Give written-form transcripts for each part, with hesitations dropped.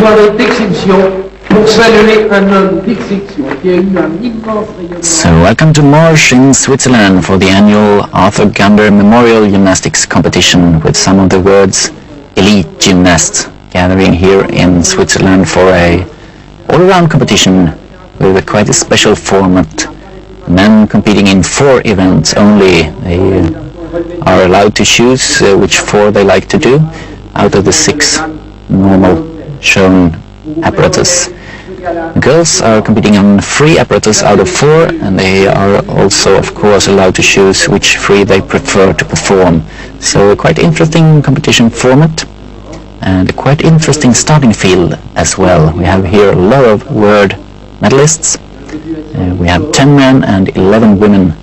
soirée d'exception pour saluer un homme d'exception qui a eu un immense rayonnement. So welcome to Morges in Switzerland for the annual Arthur Gander Memorial Gymnastics Competition with some of the world's elite gymnasts gathering here in Switzerland for a all-around competition with quite a special format. Men competing in 4 events only. They are allowed to choose which 4 they like to do out of the 6 normal shown apparatus. Girls are competing on 3 apparatus out of 4, and they are also, of course, allowed to choose which 3 they prefer to perform. So a quite interesting competition format and a quite interesting starting field as well. We have here a lot of world medalists. We have 10 men and 11 women,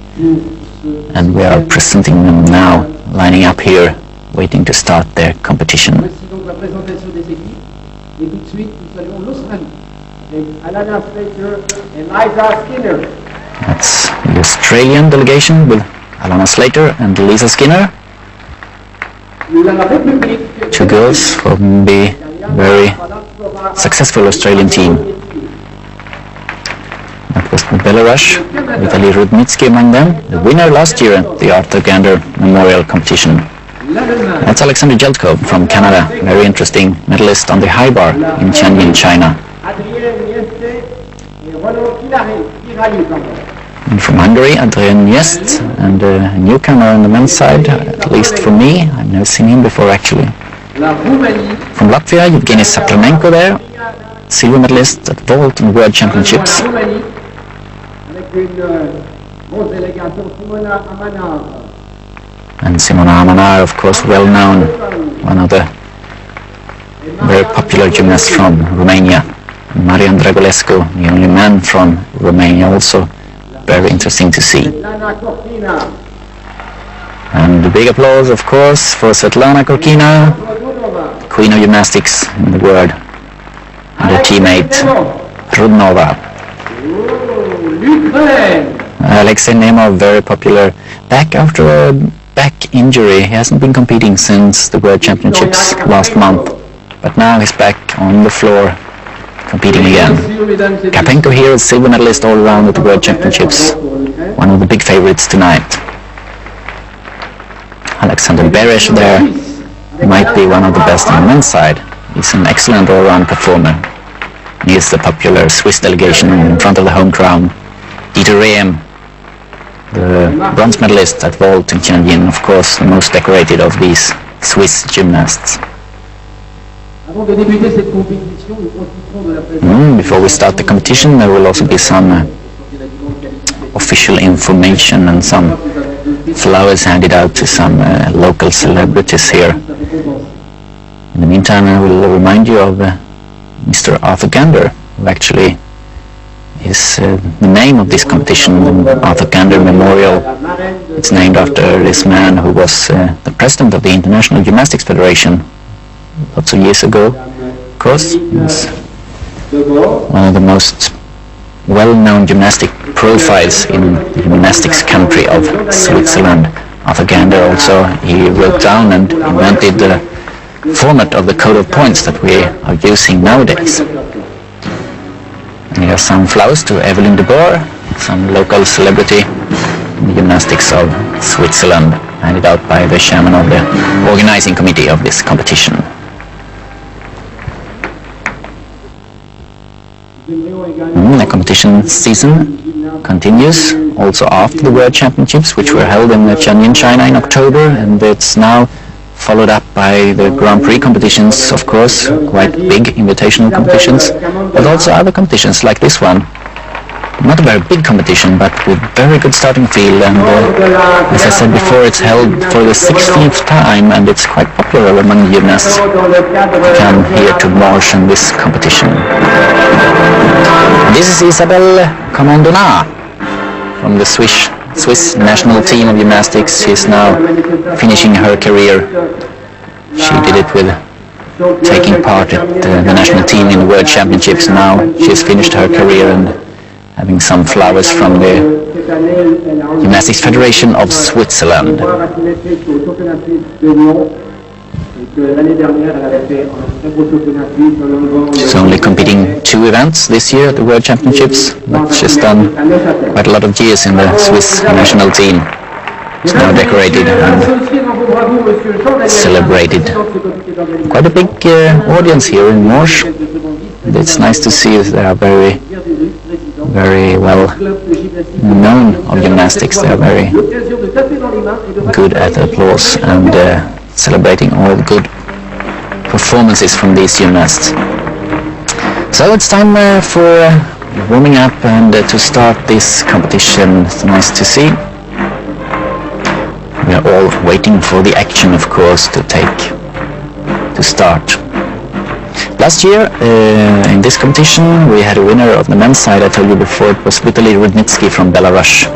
and we are presenting them now, lining up here, waiting to start their competition. That's the Australian delegation with Alana Slater and Lisa Skinner. 2 girls from the very successful Australian team. That was Belarus, Vitaly Rudnitsky among them, the winner last year at the Arthur Gander Memorial Competition. That's Alexander Jeltko from Canada, very interesting medalist on the high bar in Tianjin, China. And from Hungary, Adrian Niest, and a newcomer on the men's side, at least for me. I've never seen him before actually. From Latvia, Evgeny Sapramenko there, silver medalist at vault and world championships. And Simona Amanar, of course, well known, one of the very popular gymnasts from Romania. And Marian Dragulescu, the only man from Romania, also very interesting to see. And the big applause, of course, for Svetlana Korkina, queen of gymnastics in the world, and her teammate Rudnova. Alexei Nemov, very popular, back after a back injury. He hasn't been competing since the World Championships last month, but now he's back on the floor competing again. Karpenko here is silver medalist all around at the World Championships, one of the big favorites tonight. Alexander Beresh there might be one of the best on the men's side. He's an excellent all-round performer. He is the popular Swiss delegation in front of the home crowd. Dieter Rehm, the bronze medalist at vault in Tianjin, of course the most decorated of these Swiss gymnasts. Before we start the competition, there will also be some official information and some flowers handed out to some local celebrities here. In the meantime, I will remind you of Mr. Arthur Gander, who actually is the name of this competition, the Arthur Gander Memorial. It's named after this man who was the president of the International Gymnastics Federation lots of years ago. Of course, he was one of the most well-known gymnastic profiles in the gymnastics country of Switzerland. Arthur Gander also, he wrote down and invented the format of the code of points that we are using nowadays. And here are some flowers to Evelyn de Boer, some local celebrity in the gymnastics of Switzerland, handed out by the chairman of the organizing committee of this competition. The competition season continues also after the World Championships, which were held in Tianjin, China in October, and it's now followed up by the Grand Prix competitions, of course, quite big invitational competitions, but also other competitions like this one. Not a very big competition, but with very good starting field, and as I said before, it's held for the 16th time, and it's quite popular among gymnasts to come here to Morges in this competition. This is Isabelle Comandona from the Swiss national team of gymnastics. She's now finishing her career. She did it with taking part at the national team in the World Championships. Now she's finished her career and having some flowers from the Gymnastics Federation of Switzerland. She's only competing 2 events this year at the World Championships, but she's done quite a lot of years in the Swiss national team. She's now decorated and celebrated. Quite a big audience here in Morges. It's nice to see they are very well known of gymnastics. They are very good at applause and celebrating all the good performances from these gymnasts. So it's time for warming up and to start this competition. It's nice to see. We are all waiting for the action, of course, to start. Last year, in this competition, we had a winner of the men's side. I told you before, it was Vitaly Rudnitsky from Belarus,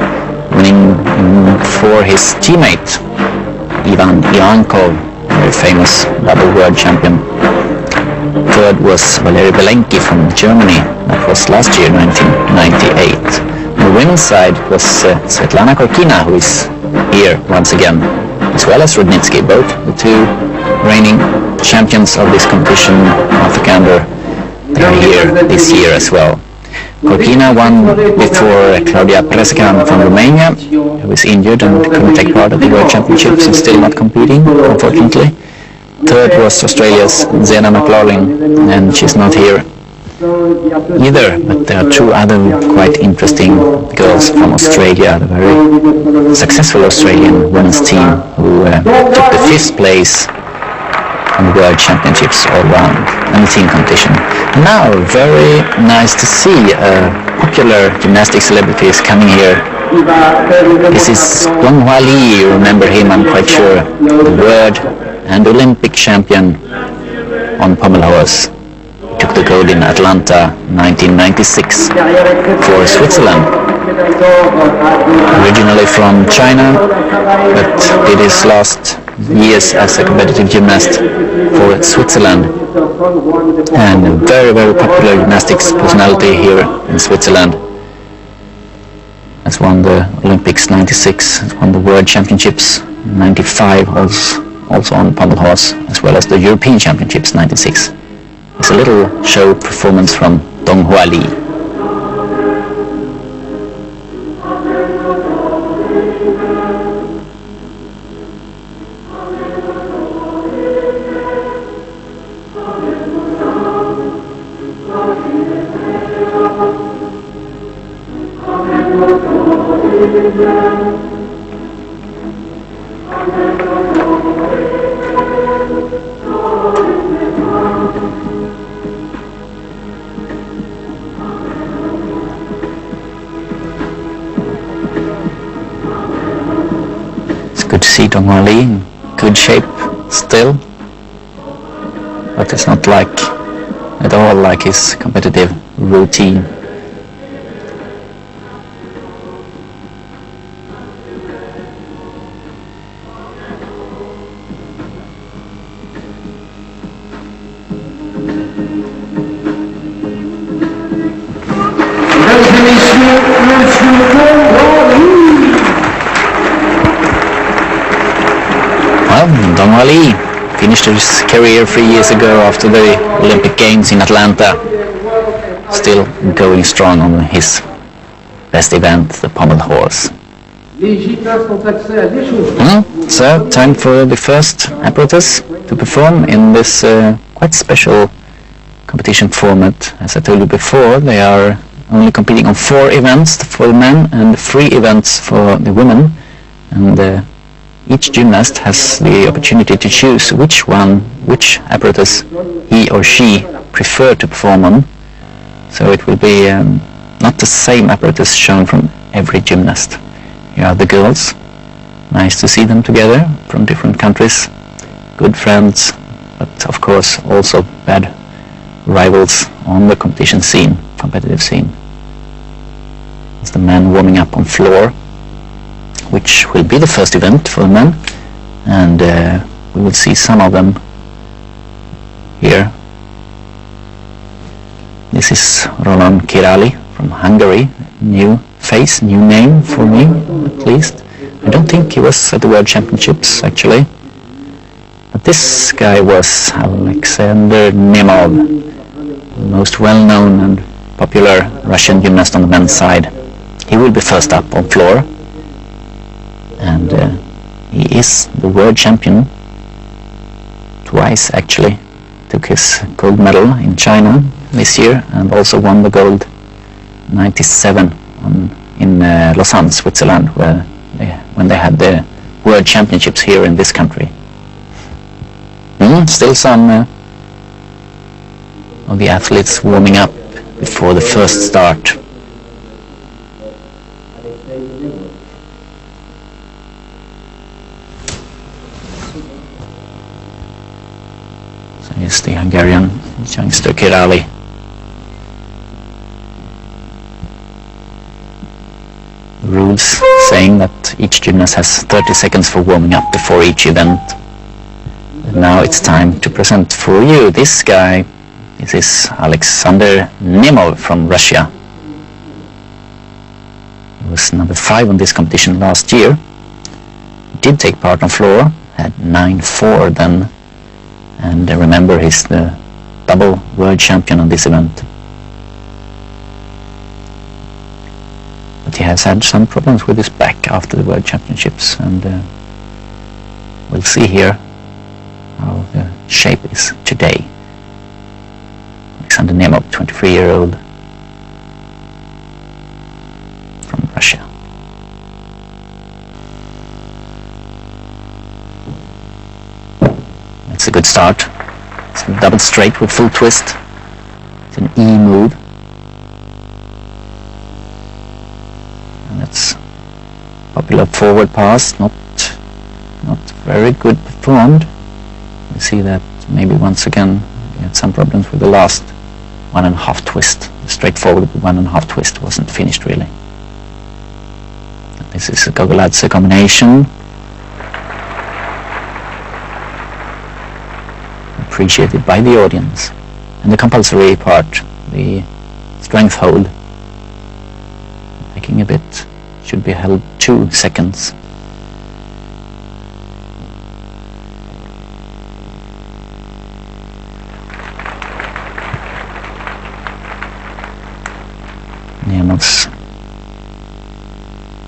winning for his teammate, Ivan Iankov, very famous double world champion. Third was Valery Belenki from Germany. That was last year, 1998. On the women's side was Svetlana Korkina, who is here once again, as well as Rudnitsky, both the 2 reigning champions of this competition after Gander. They are here this year as well. Korkina won before Claudia Presecan from Romania, who is injured and couldn't take part at the World Championships and still not competing, unfortunately. Third was Australia's Zena McLaughlin, and she's not here either, but there are 2 other quite interesting girls from Australia, the very successful Australian women's team who took the 5th place in the World Championships all round and the team competition. And now, very nice to see popular gymnastics celebrities coming here. This is Donghua Li, you remember him, I'm quite sure, the world and Olympic champion on pommel horse. Took the gold in Atlanta 1996 for Switzerland. Originally from China, but did his last years as a competitive gymnast for Switzerland. And a very, very popular gymnastics personality here in Switzerland. Has won the Olympics 96, has won the World Championships 95, also on pommel horse, as well as the European Championships 96. It's a little show performance from Donghua Li. Good to see Donghua Li in good shape still, but it's not at all like his competitive routine. Donghua Li finished his career 3 years ago after the Olympic Games in Atlanta. Still going strong on his best event, the pommel horse. So, time for the first apparatus to perform in this quite special competition format. As I told you before, they are only competing on 4 events for the men and 3 events for the women. And each gymnast has the opportunity to choose which apparatus he or she prefer to perform on. So it will be not the same apparatus shown from every gymnast. Here are the girls. Nice to see them together from different countries. Good friends, but of course also bad rivals on the competition scene, competitive scene. It's the men warming up on floor, which will be the first event for the men, and we will see some of them here. This is Roland Kirali from Hungary. New face, new name for me, at least. I don't think he was at the World Championships, actually. But this guy was Alexander Nemov, the most well-known and popular Russian gymnast on the men's side. He will be first up on floor, and he is the world champion twice actually. Took his gold medal in China this year and also won the gold 97 in Lausanne, Switzerland, when they had the world championships here in this country. Still some of the athletes warming up before the first start. So here's the Hungarian youngster Kirali. The rules saying that each gymnast has 30 seconds for warming up before each event. And now it's time to present for you this guy. This is Alexander Nemov from Russia. He was number 5 on this competition last year. He did take part on floor, had 9-4 then, and remember he's the double world champion on this event. But he has had some problems with his back after the world championships, and we'll see here how the shape is today. Alexander Nemov, 23-year-old from Russia. It's a good start. It's a double straight with full twist. It's an E move. And that's popular forward pass, not very good performed. You see that maybe once again he had some problems with the last 1.5 twist. The straightforward 1.5 twist wasn't finished really. This is a Gogoladze combination. Appreciated by the audience. And the compulsory part, the strength hold, making a bit, should be held 2 seconds. Nemov's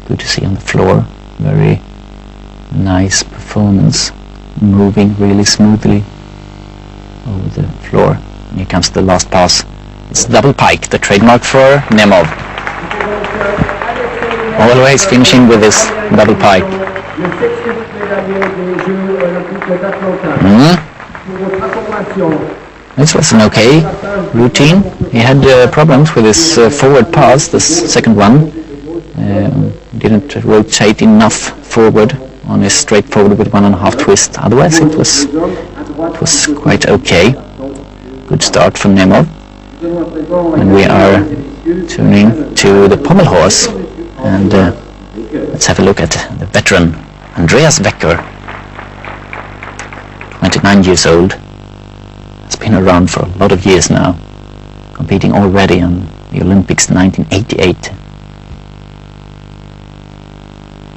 good to see on the floor. Very nice performance, moving really smoothly over the floor. And here comes the last pass. It's double pike, the trademark for Nemov. Always finishing with this double pike. This was an okay routine. He had problems with his forward pass, the second one. Didn't rotate enough forward on his straightforward with 1.5 twist. Otherwise it was quite okay. Good start from Nemov. And we are tuning to the pommel horse. And let's have a look at the veteran Andreas Becker, 29 years old. Has been around for a lot of years now, competing already on the Olympics 1988.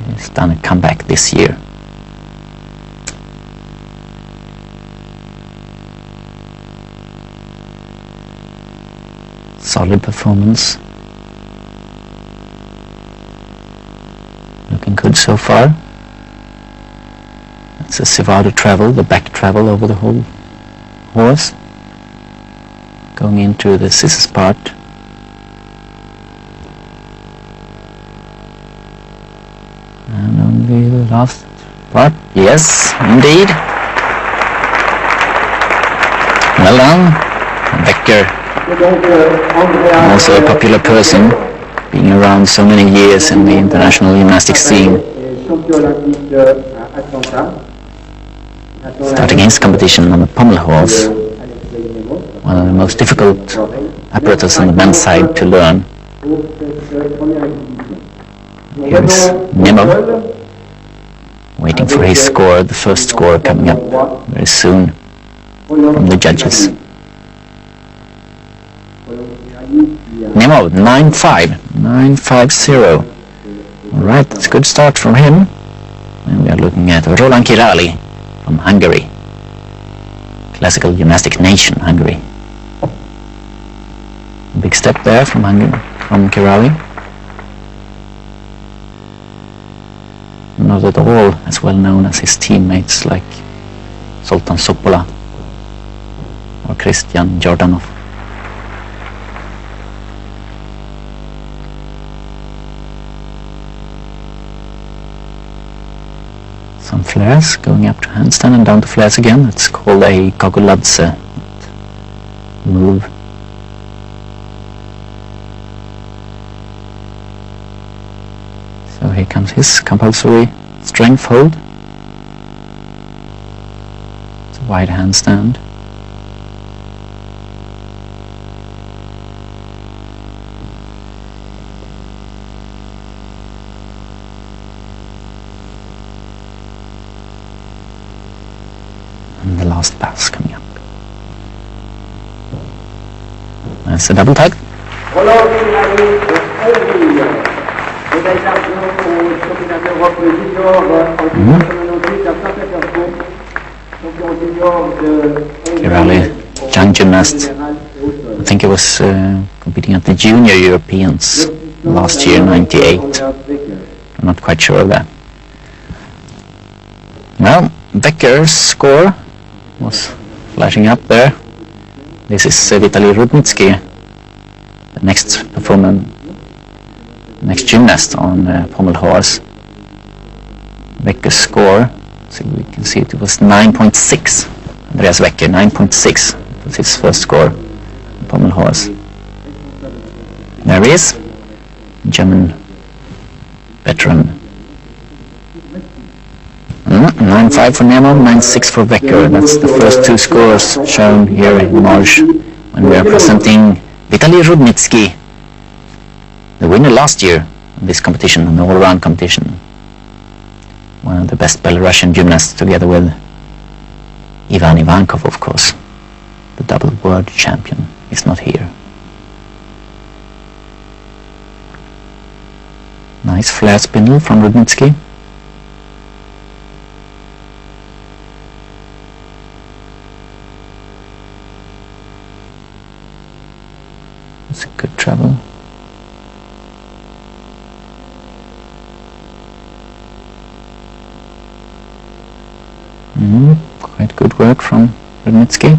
He's done a comeback this year. Solid performance. Looking good so far. That's a Civado travel, the back travel over the whole horse. Going into the scissors part. And only the last part. Yes, indeed. Well done, Becker. Also a popular person, being around so many years in the international gymnastics scene. Starting his competition on the pommel horse, one of the most difficult apparatus on the men's side to learn. Here is Nemov, waiting for his score, the first score coming up very soon from the judges. Nemov, 9.5, 9.50. Alright, that's a good start from him. And we are looking at Roland Kirali from Hungary. classical gymnastic nation, Hungary. Big step there from Kerali. Not at all as well known as his teammates like Sultan Sopola or Christian Jordanov. Some flares going up to handstand and down to flares again. It's called a Koguladze move. So here comes his compulsory strength hold. It's a wide handstand. And the last pass coming up. That's a double tag. Kerali, young gymnast. I think he was competing at the Junior Europeans last year, 98. I'm not quite sure of that. Well, Becker's score was flashing up there. This is Vitaly Rudnitsky, the next performer, next gymnast on pommel horse. Becker's score, so we can see it was 9.6. Andreas Becker, 9.6 was his first score on pommel horse. There he is, German veteran. 9.5 for Nemo, 9.6 for Becker. That's the first two scores shown here in March when we are presenting Vitaly Rudnitsky, the winner last year of this competition, an all-round competition. One of the best Belarusian gymnasts, together with Ivan Ivankov, of course. The double world champion is not here. Nice flare spindle from Rudnitsky. It's a good travel. Quite good work from Rudnitsky.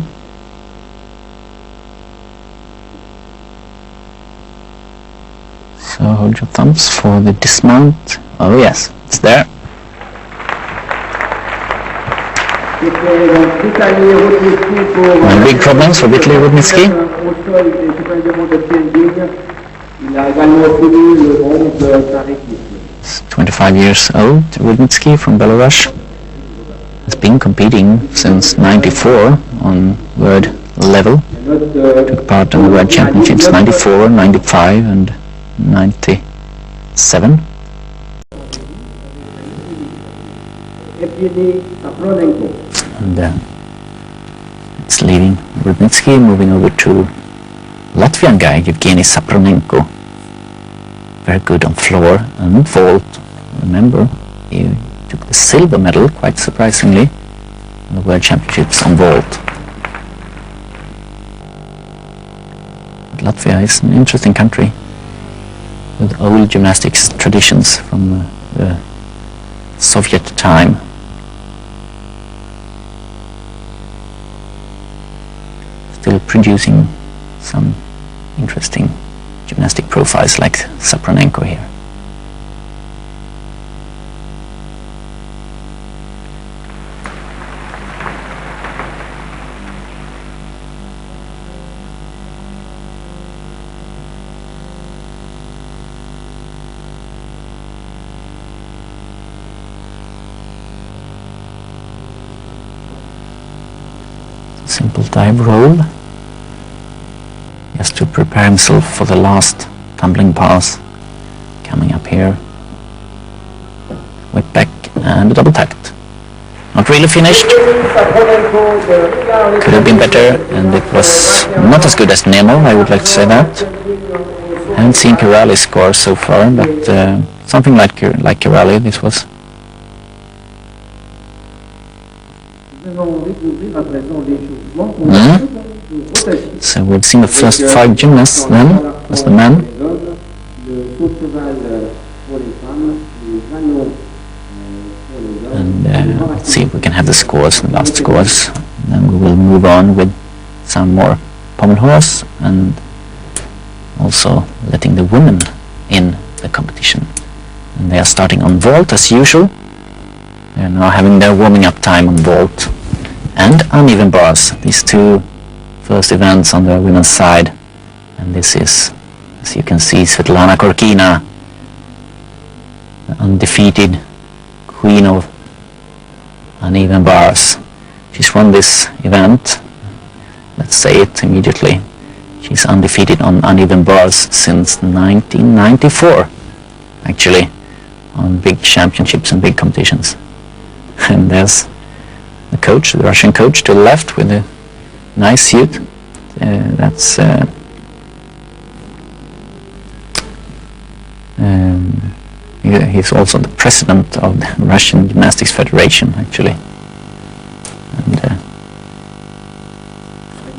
So hold your thumbs for the dismount. Oh yes, it's there. No big problems for Vitaly Rudnitsky. He's 25 years old, Rudnitsky from Belarus. Has been competing since '94 on world level. Took part in the World Championships '94, '95 and '97. And it's leaving Rudnitsky, moving over to Latvian guy, Evgeny Sapronenko. Very good on floor and vault. Remember, he took the silver medal, quite surprisingly, in the World Championships on vault. But Latvia is an interesting country with old gymnastics traditions from the Soviet time. Still producing some interesting gymnastic profiles like Sapronenko here. Simple dive roll, just to prepare himself for the last tumbling pass coming up here. Whip back and a double tact. Not really finished, could have been better, and it was not as good as Nemo, I would like to say that. I haven't seen Kerali's score so far, but something like Kerali this was. So we've seen the first 5 gymnasts then, was the men. And let's see if we can have the scores, the last scores. And then we will move on with some more pommel horse and also letting the women in the competition. And they are starting on vault as usual. They are now having their warming up time on vault and uneven bars. These 2 first events on the women's side. And this is, as you can see, Svetlana Korkina, the undefeated queen of uneven bars. She's won this event. Let's say it immediately. She's undefeated on uneven bars since 1994, actually, on big championships and big competitions. And there's the coach, the Russian coach to the left with a nice suit. He's also the president of the Russian Gymnastics Federation, actually. And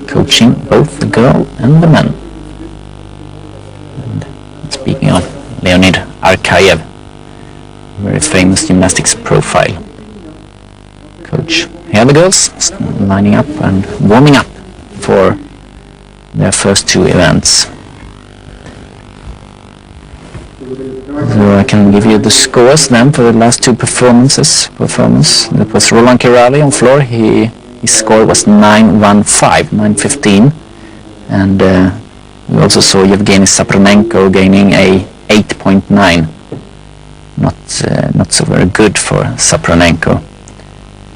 coaching both the girl and the men. And speaking of Leonid Arkayev, very famous gymnastics profile coach. Here are the girls lining up and warming up for their first 2 events. So I can give you the scores then for the last 2 performances. That was Roland Kirali on floor. His score was 9.15, and we also saw Yevgeny Sapronenko gaining a 8.9. Not so very good for Sapronenko.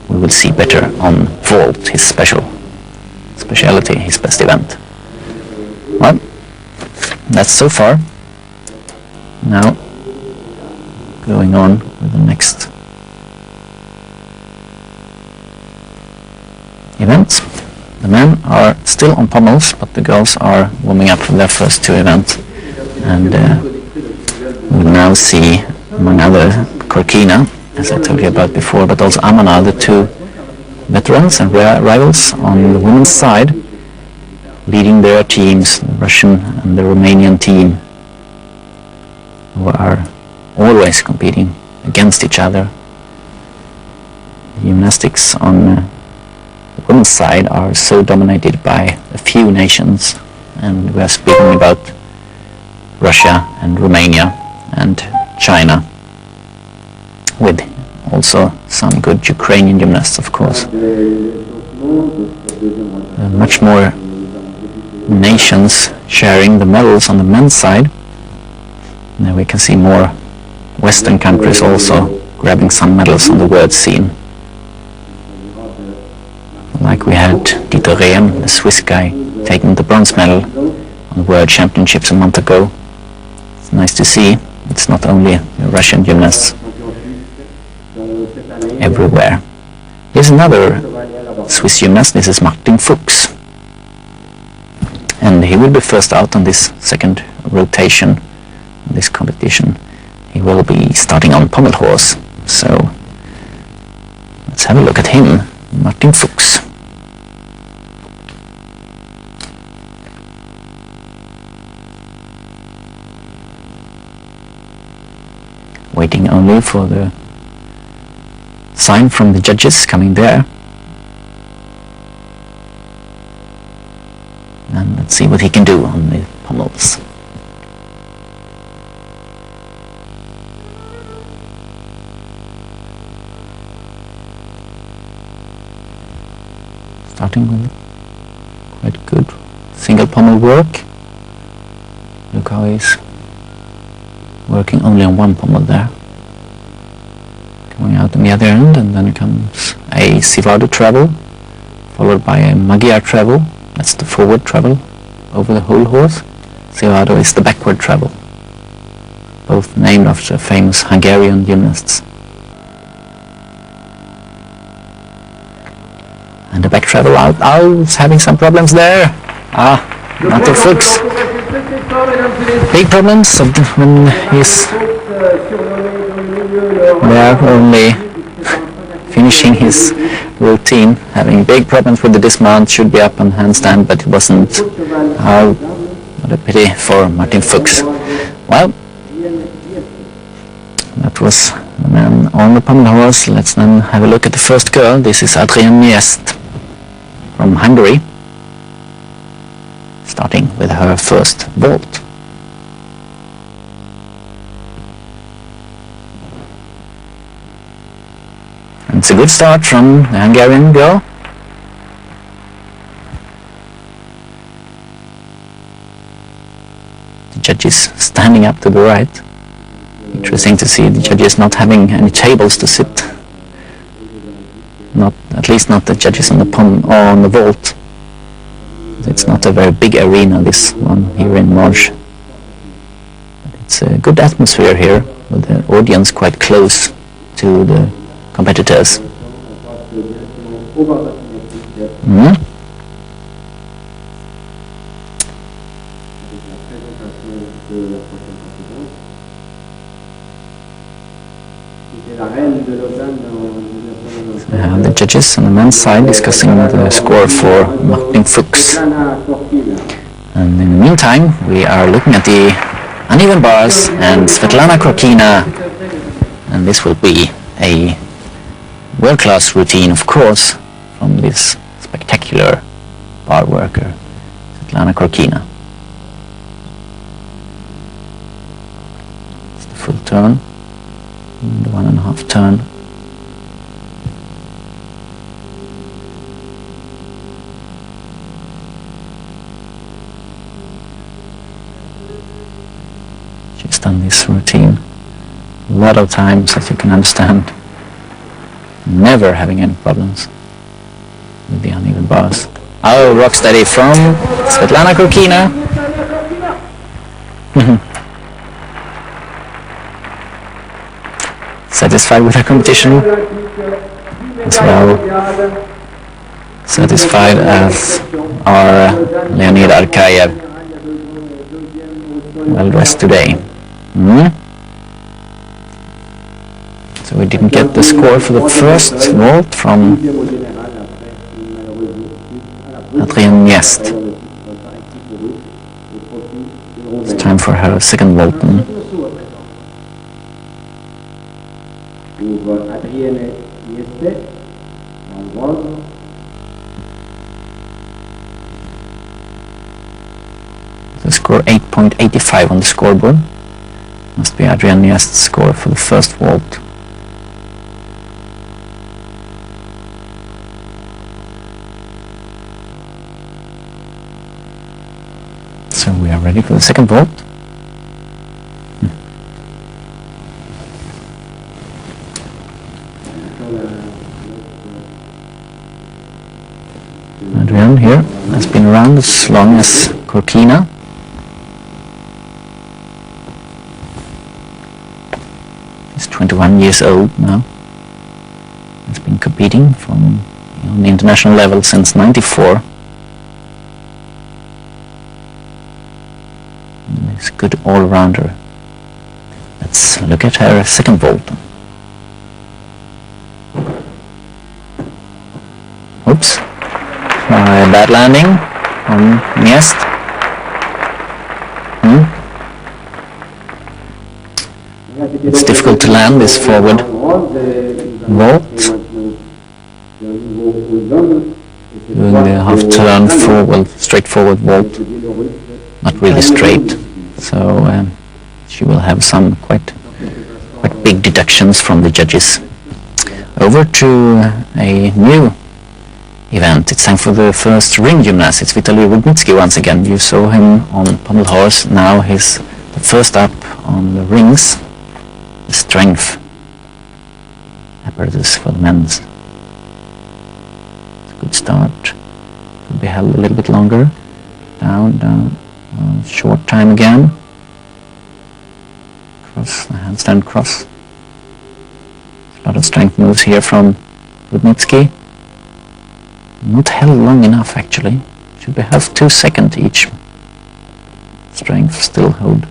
We will see better on vault, his specialty, his best event. Well, that's so far. Now, going on with the next events. The men are still on pommels, but the girls are warming up for their first 2 events. And we'll now see, among other, Korkina, as I told you about before, but also Amana, the 2 veterans and rivals on the women's side, leading their teams, the Russian and the Romanian team, who are always competing against each other. The gymnastics on the women's side are so dominated by a few nations, and we are speaking about Russia and Romania and China, with also some good Ukrainian gymnasts, of course. Much more nations sharing the medals on the men's side. Now we can see more Western countries also grabbing some medals on the world scene. Like we had Dieter Rehm, the Swiss guy, taking the bronze medal on the World Championships a month ago. It's nice to see. It's not only Russian gymnasts everywhere. Here's another Swiss gymnast. This is Martin Fuchs. And he will be first out on this second rotation, this competition. He will be starting on pommel horse. So let's have a look at him, Martin Fuchs. Waiting only for the sign from the judges coming there. And let's see what he can do on the pommels. Starting with quite good single pommel work. Look how he's working only on one pommel there. Coming out on the other end, and then comes a Sivado treble, followed by a Magyar treble. That's the forward treble over the whole horse. Sivado is the backward treble, both named after famous Hungarian gymnasts. And the back treble out. Oh, it's having some problems there. Martin Fuchs. Big problems when he's there only finishing his routine, having big problems with the dismount, should be up on handstand, but it wasn't. What a pity for Martin Fuchs. Well, that was the man on the pommel horse. Let's then have a look at the first girl. This is Adrienne Niest from Hungary, starting with her first vault. And it's a good start from the Hungarian girl. The judges standing up to the right. Interesting to see the judges not having any tables to sit. Not, at least not the judges on the vault. It's not a very big arena, this one here in March. It's a good atmosphere here, with the audience quite close to the competitors. The judges on the men's side discussing the score for Martin Fuchs. And in the meantime, we are looking at the uneven bars and Svetlana Krokina, and this will be a world-class routine, of course, from this spectacular bar worker, Svetlana Krokina. It's the full turn, and the 1.5 turn. She's done this routine a lot of times, as you can understand, never having any problems with the uneven bars. Oh, rocksteady from Svetlana Krokina. Satisfied with her competition as well. Satisfied as are Leonid Arkayev. Well dressed today. So we didn't get the score for the first vault from Adrienne Niest. It's time for her second vault. The score 8.85 on the scoreboard. Must be Adrienne Niest's score for the first vault. So we are ready for the second vault. Adrienne here has been around as long as Krokina. She's 21 years old now. Has been competing on the international level since '94. She's a good all-rounder. Let's look at her second vault. Oops. Bad landing on Niest. It's difficult to land this forward vault. Doing the half turn forward, straight forward vault. Not really straight. So she will have some quite big deductions from the judges. Over to a new event. It's time for the first ring gymnast. It's Vitaly Rudnitsky once again. You saw him on pommel horse. Now he's the first up on the rings. The strength apparatus for the men's. It's a good start. Could be held a little bit longer. Down. Short time again. Cross, the handstand cross. A lot of strength moves here from Rudnitsky. Not held long enough actually. Should be held 2 seconds each. Strength still hold.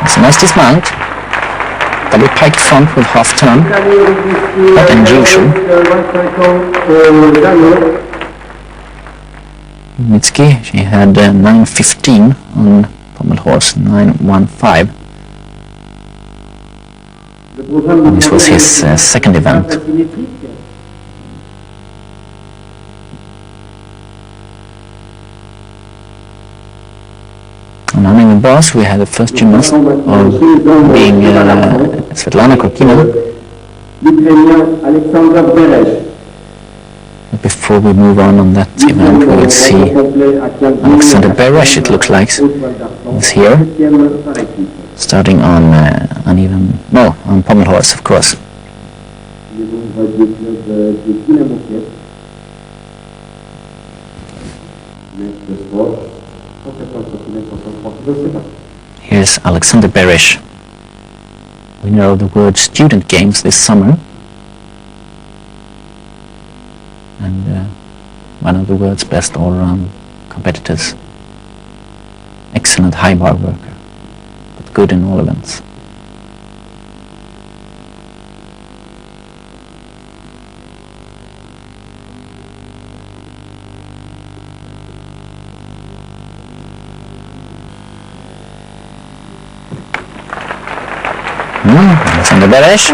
It's a nice dismount. The double piked front with half turn, not unusual. Mitski, she had 9.15 on pommel horse 9.15. This was his second event. On Uneven Bars we had the first gymnast of being Svetlana Korkina. But before we move on that event, we will see Alexander Beresh, it looks like, is here, starting on on pommel horse, of course. Here's Alexander Beresh, winner of the World Student Games this summer, and one of the world's best all-round competitors. Excellent high bar worker, but good in all events. Alexander Beresh,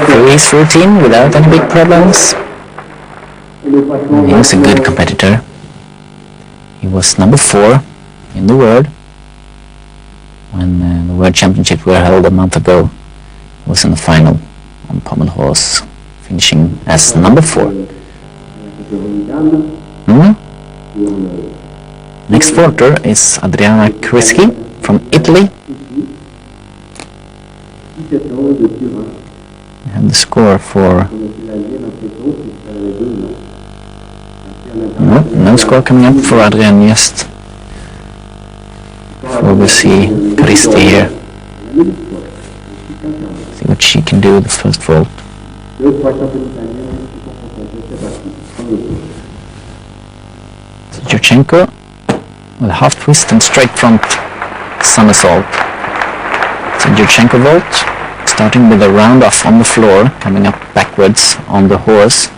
through his routine without any big problems. He's a good competitor. He was number 4 in the world when the World Championships were held a month ago. He was in the final on pommel horse, finishing as number 4. Next quarter is Adriana Krisky from Italy. We have the score for... No score coming up for Adrian Jest. Before we see Kristi here. See what she can do with the first vault. Yurchenko with a half twist and straight front somersault. So Yurchenko vault, starting with a round off on the floor, coming up backwards on the horse,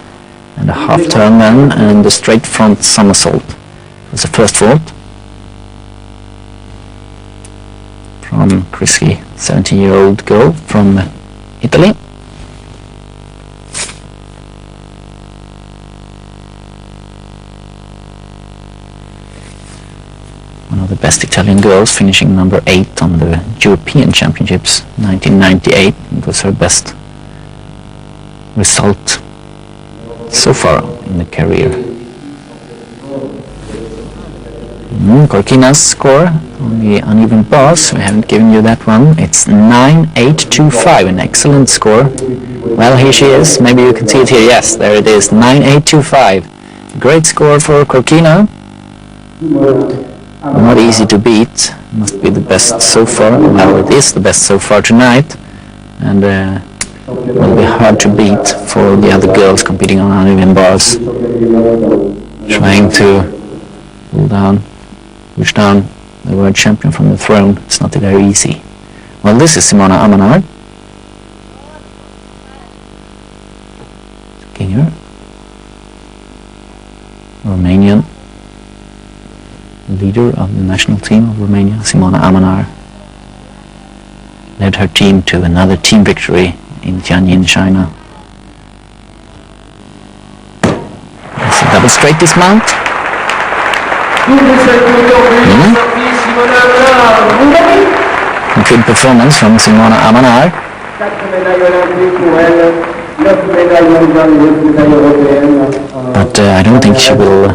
and a half turn then, and a straight front somersault. That's the first vault from Krisky, 17-year-old girl from Italy. One of the best Italian girls, finishing number 8 on the European Championships 1998. It was her best result so far in the career. Korkina's score on the uneven bars, we haven't given you that one. It's 9.825, an excellent score. Well, here she is. Maybe you can see it here. Yes, there it is, 9.825. Great score for Korkina. Not easy to beat. Must be the best so far. Well, it is the best so far tonight, and will be hard to beat for the other girls competing on uneven bars. Trying to push down the world champion from the throne. It's not very easy. Well, this is Simona Amanar, skier, Romanian, leader of the national team of Romania. Simona Amanar led her team to another team victory in Tianjin, China. It's a double straight dismount. Good performance from Simona Amanar. But I don't think she will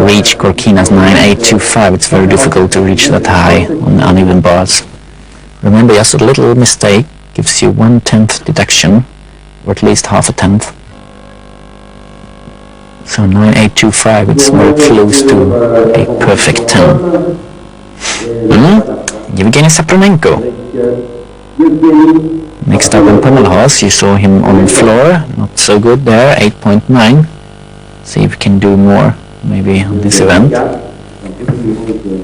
reach Korkina's 9.825. It's very difficult to reach that high on uneven bars. Remember, just a little mistake gives you 1/10 deduction, or at least half a tenth. So 9.825, it's very close to a perfect 10. Yevgeny Sapronenko. Next up in pommel horse, you saw him on the floor, not so good there, 8.9. See if we can do more, maybe on this event.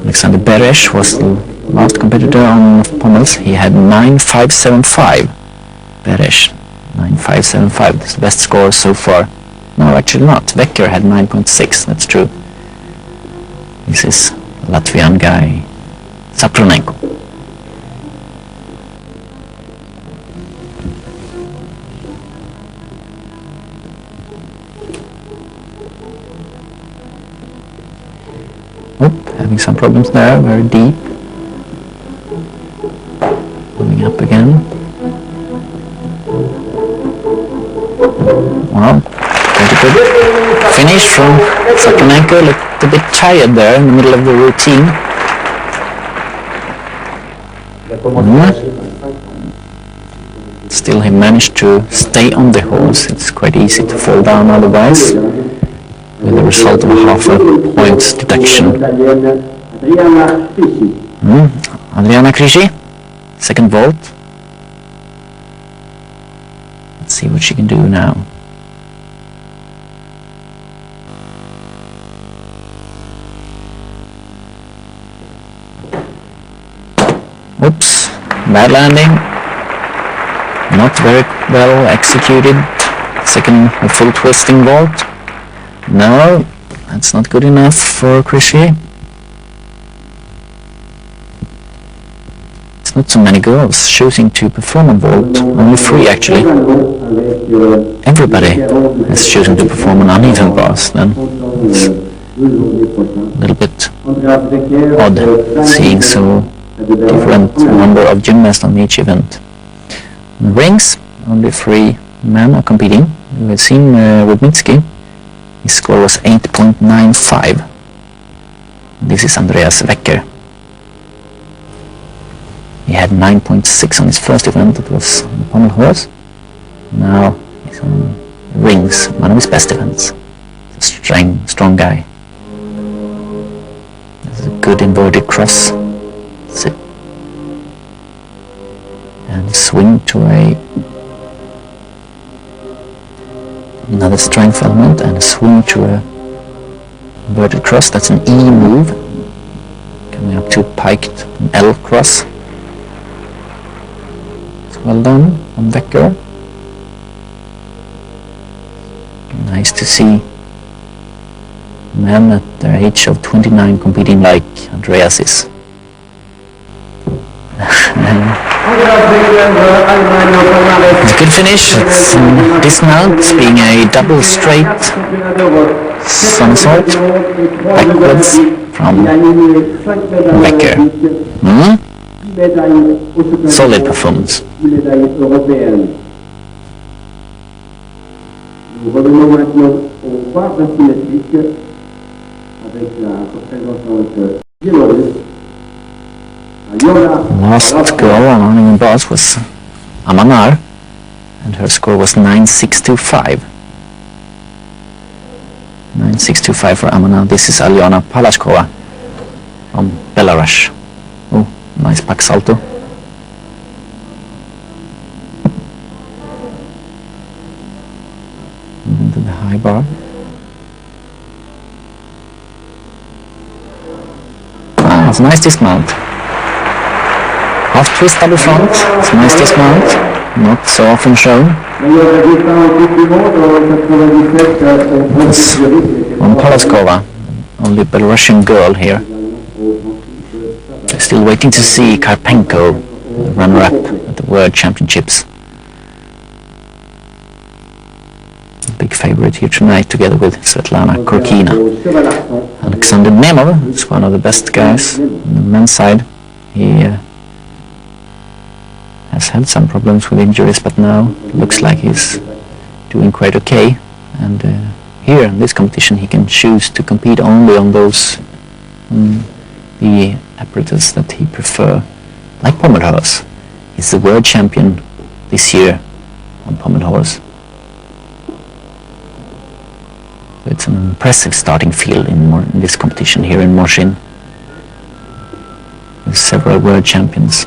Alexander Beresh was last competitor on pommels, he had 9.575. Beresh, 9.575. That's the best score so far. No, actually not. Vekker had 9.6. That's true. This is Latvian guy, Sapronenko. Having some problems there, very deep. Coming up again. Wow, very good finish from Sapronenko. Looked a bit tired there in the middle of the routine. Still he managed to stay on the horse. It's quite easy to fall down otherwise, with the result of half a point deduction. Adriana Krisi, second vault. Let's see what she can do now. Oops, bad landing. Not very well executed. Second full twisting vault. No, that's not good enough for Krisi. It's not so many girls choosing to perform a vault, only 3 actually. Everybody is choosing to perform an uneven pass, then it's a little bit odd seeing so different number of gymnasts on each event. In rings, only 3 men are competing. We've seen Rudnitsky. His score was 8.95. This is Andreas Vekker. He had 9.6 on his first event. It was on the pommel horse. Now he's on rings, one of his best events. He's a strong guy. There's a good inverted cross. Sit. And swing to another strength element, and a swing to a inverted cross. That's an E move. Coming up to piked L cross. It's well done on Vekker. Nice to see men at their age of 29 competing like Andreas is. It's a good finish. It's dismount, being a double straight somersault backwards from Vekker. Solid performance. Last girl on uneven bars was Amanar, and her score was 9.625. 9.625 for Amanar. This is Alyona Palashkova from Belarus. Oh, nice back salto. Into the high bar. Ah, it's a nice dismount. Half twist double front, it's a nice dismount, not so often shown. It's on Palaskova, only Belarusian girl here. Still waiting to see Karpenko, the runner-up at the World Championships. Big favorite here tonight, together with Svetlana Korkina. Alexander Nemov is one of the best guys on the men's side. He has had some problems with injuries, but now looks like he's doing quite okay. And here in this competition he can choose to compete only on those the apparatus that he prefer, like pommel horse. He's the world champion this year on pommel horse. So it's an impressive starting field in this competition here in Morzhin, with several world champions.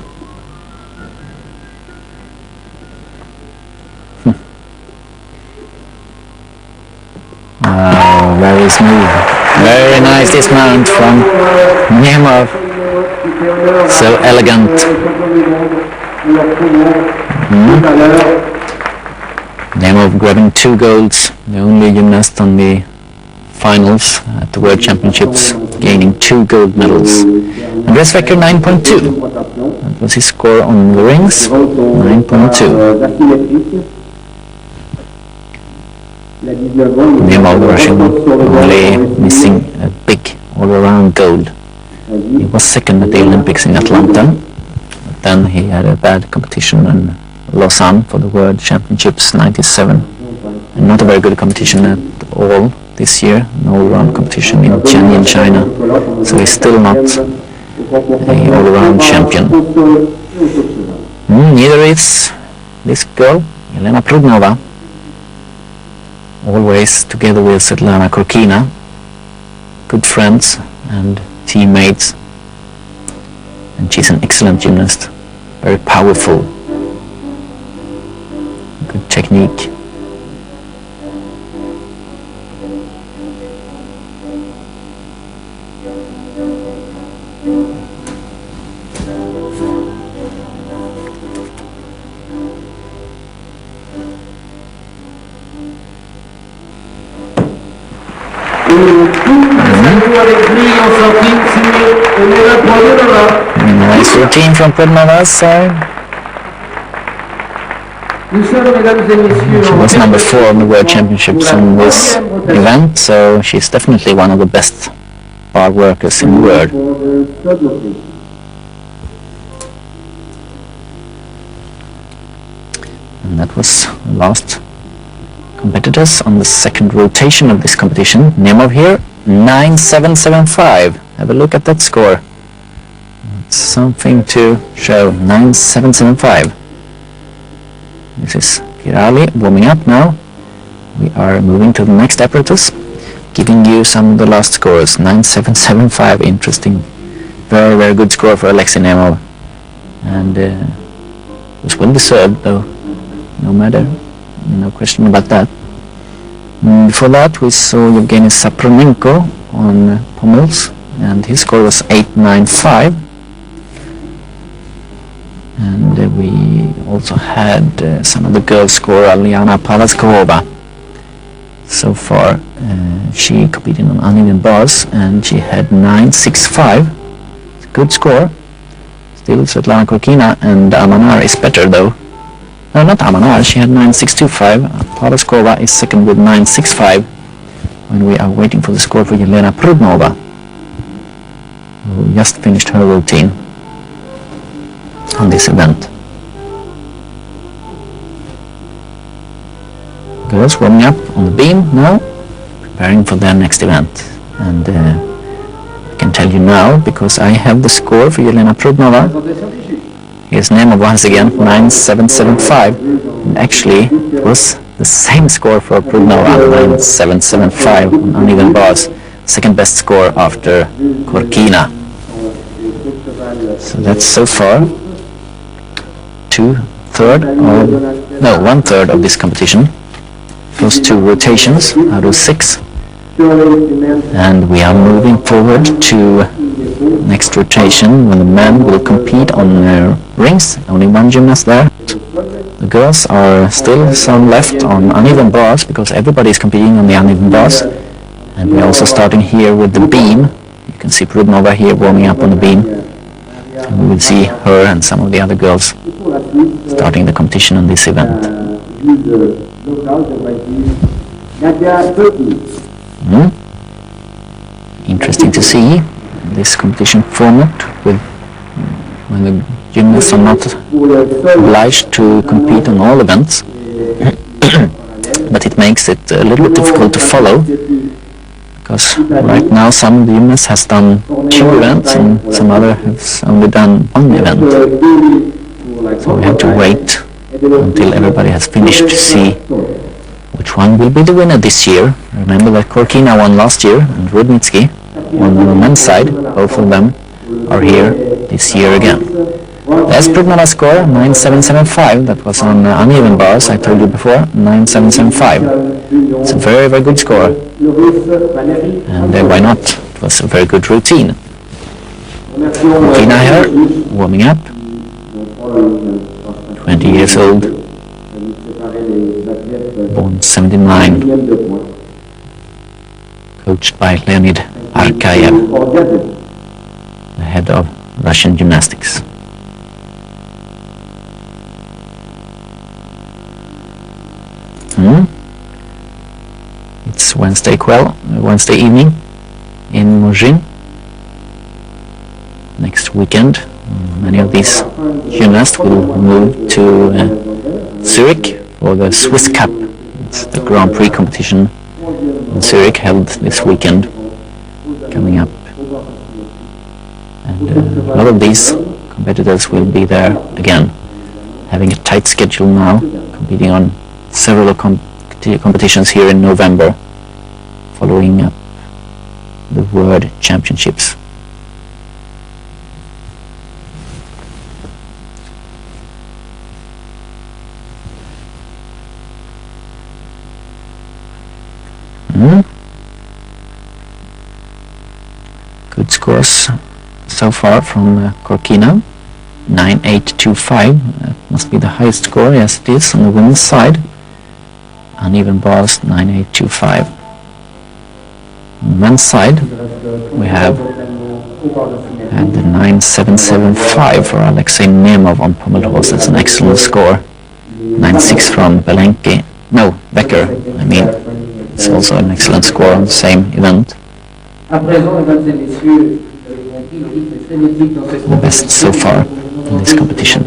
Very smooth. Very nice dismount from Nemov. So elegant. Nemov grabbing 2 golds, the only gymnast on the finals at the World Championships, gaining 2 gold medals. Andreas Wecker 9.2. That was his score on the rings, 9.2. Nemov rushing, only missing a big all-around gold. He was second at the Olympics in Atlanta, but then he had a bad competition in Lausanne for the World Championships 97. And not a very good competition at all this year, an all-round competition in Tianjin, China. So he's still not an all-round champion. Neither is this girl, Elena Prudnova, always together with Svetlana Korkina, good friends and teammates, and she's an excellent gymnast, very powerful, good technique. Nice routine from Prudnova's side. She was number 4 on the World Championships in this event, so she's definitely one of the best bar workers in the world. And that was the last competitors on the second rotation of this competition. Nemov here, 9.775. Have a look at that score. It's something to show, 9.775. This is Kirali warming up now. We are moving to the next apparatus, giving you some of the last scores. 9.775, interesting. Very, very good score for Alexei Nemov. And it was well deserved though, no matter. No question about that. Before that we saw Yevgeny Sapronenko on pommels, and his score was 8.95. And we also had some of the girls' score, Aliana Palaskova. So far she competed on uneven bars and she had 9.65. It's a good score. Still Svetlana Korkina and Amanar is better though. No, not Amanar, she had 9.625. Palaskova is second with 9.65. And we are waiting for the score for Yelena Prudnova, who just finished her routine on this event. Girls warming up on the beam now, preparing for their next event. And I can tell you now, because I have the score for Yelena Prudnova. Here's Nemov once again, 9.775. And actually, it was the same score for Prudnova, 9.775 on uneven bars. Second best score after Korkina. So that's so far 1/3 of this competition. First 2 rotations out of 6. And we are moving forward to next rotation when the men will compete on rings. Only one gymnast there. The girls are still some left on uneven bars because everybody is competing on the uneven bars. And we're also starting here with the beam. You can see Prudnova here warming up on the beam. And we will see her and some of the other girls starting the competition on this event. Interesting to see this competition format with when the gymnasts are not obliged to compete on all events. But it makes it a little bit difficult to follow, because right now some of the gymnasts has done 2 events and some other has only done 1 event. So we have to wait until everybody has finished to see which one will be the winner this year. Remember that Korkina won last year and Rudnitsky won on the men's side. Both of them are here this year again. There's Prudnova's score, 9.775. That was on uneven bars, I told you before, 9.775. It's a very, very good score. And why not? It was a very good routine. Tina here, warming up, 20 years old, born 79, coached by Leonid Arkayev, the head of Russian gymnastics. It's Wednesday evening in Mojin. Next weekend, many of these gymnasts will move to Zurich for the Swiss Cup. It's the Grand Prix competition in Zurich held this weekend coming up. And a lot of these competitors will be there again, having a tight schedule now, competing on several competitions here in November, following up the World Championships. Good scores so far from Corkina, 9.825. That must be the highest score, yes it is, on the women's side. Uneven bars, 9.825. On the men's side, we have had the 9.775 for Alexei Nemov on pommel horse. That's an excellent score. 9.6 from Becker, I mean. It's also an excellent score on the same event. The best so far in this competition.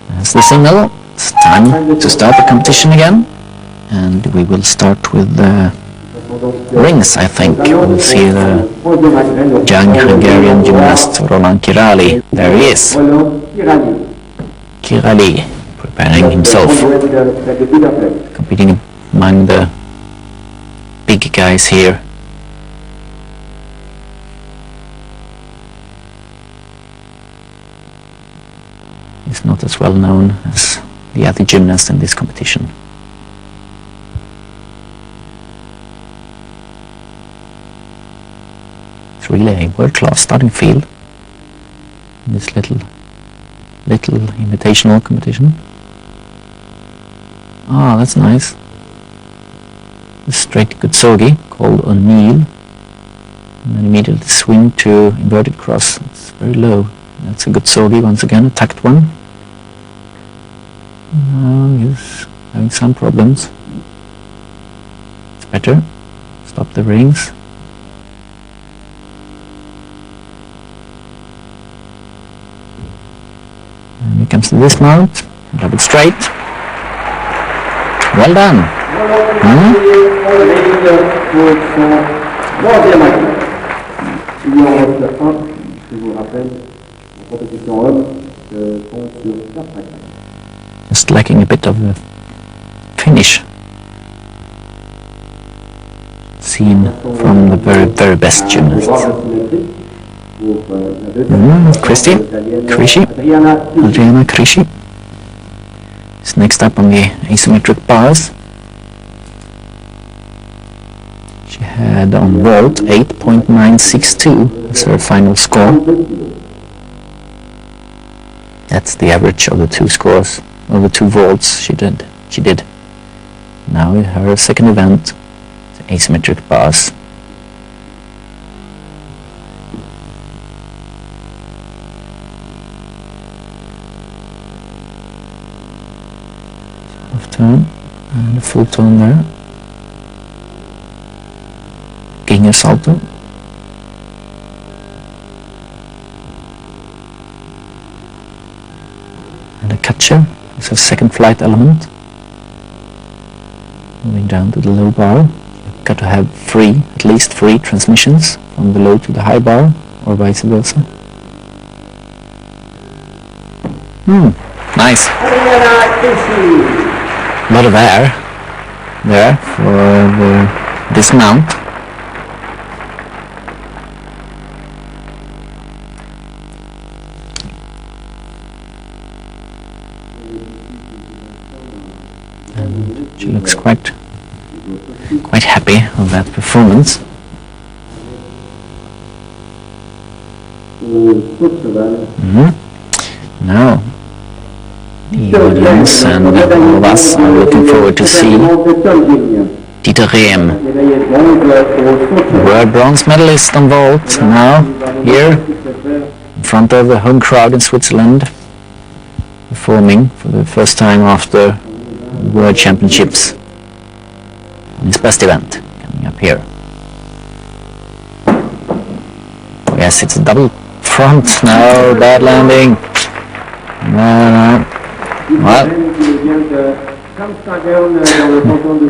That's the signal. It's time to start the competition again. And we will start with the rings, I think. We'll see the young Hungarian gymnast Roland Kirali. There he is. Kirali, preparing himself, competing among the big guys here. He's not as well known as the other gymnasts in this competition. It's really a world-class starting field in this little invitational competition. Ah, that's nice. A straight Gutsogi called O'Neill, and then immediately swing to inverted cross. It's very low. That's a Gutsogi once again, a tucked one. He's having some problems. It's better. Stop the rings. And here comes the dismount, double straight. Well done. Just lacking a bit of the finish seen from the very best gymnasts. Adriana Krischi is next up on the asymmetric bars. She had on vault 8.962 as her final score. That's the average of the two scores, of the two vaults she did. Now her second event, the asymmetric bars. Turn and a full turn there. Ganger salto. And a catcher is a second flight element. Moving down to the low bar. You've got to have at least three transmissions from the low to the high bar, or vice versa. Nice. A lot of air there for the dismount. And she looks quite quite happy with that performance. Now, the audience and all of us are looking forward to see Dieter Rehm, world bronze medalist on vault, now here in front of the home crowd in Switzerland, performing for the first time after World Championships in his best event, coming up here. Oh yes, it's a double front, no, bad landing. No. Well,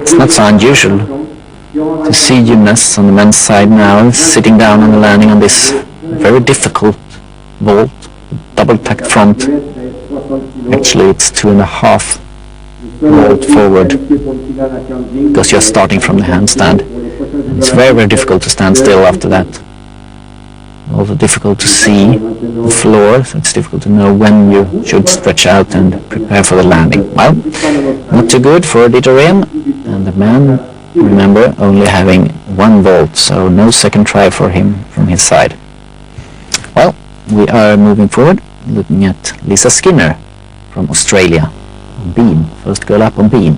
it's not so unusual to see gymnasts on the men's side now sitting down on the landing on this very difficult vault, double tacked front. Actually, it's 2.5 vault forward because you're starting from the handstand. It's very, very difficult to stand still after that. Also difficult to see the floor, so it's difficult to know when you should stretch out and prepare for the landing. Well, not too good for Dieter Rehm, and the man, remember, only having 1 vault, so no second try for him from his side. Well, we are moving forward, looking at Lisa Skinner from Australia on beam, first girl up on beam.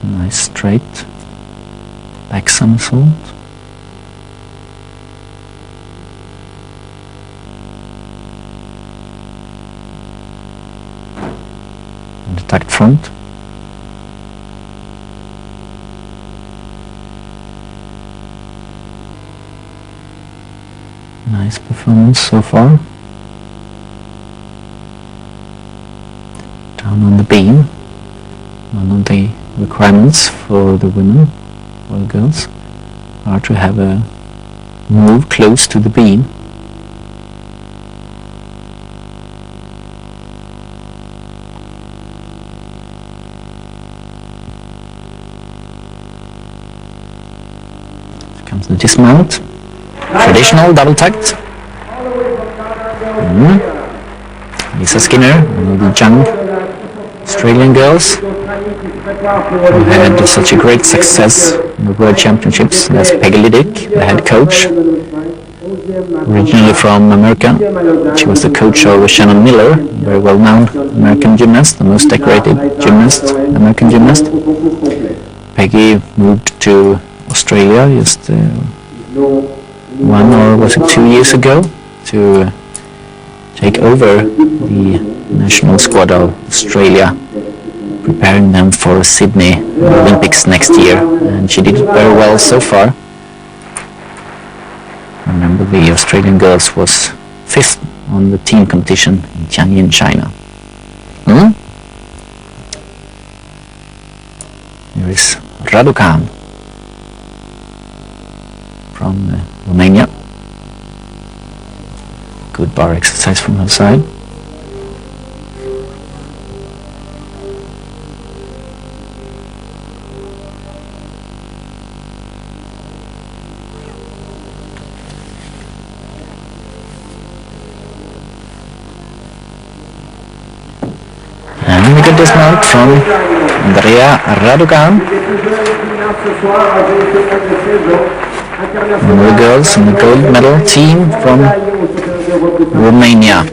Nice straight back somersault. And a tucked front. Nice performance so far. Down on the beam. One of the requirements for the women or the girls are to have a move close to the beam. Here comes the dismount. Traditional double tacked. Lisa Skinner, one of the young Australian girls who had such a great success in the World Championships. That's Peggy Liddick, the head coach, originally from America. She was the coach of Shannon Miller, very well-known American gymnast, the most decorated American gymnast. Peggy moved to Australia just 1 or was it 2 years ago to take over the national squad of Australia, preparing them for Sydney Olympics next year, and she did it very well so far. Remember, the Australian girls was 5th on the team competition in Tianjin, China. Here is Raducan from Romania. Good bar exercise from her side. And we get dismount from Andrea Raducan, one of the girls in the gold medal team from Romania.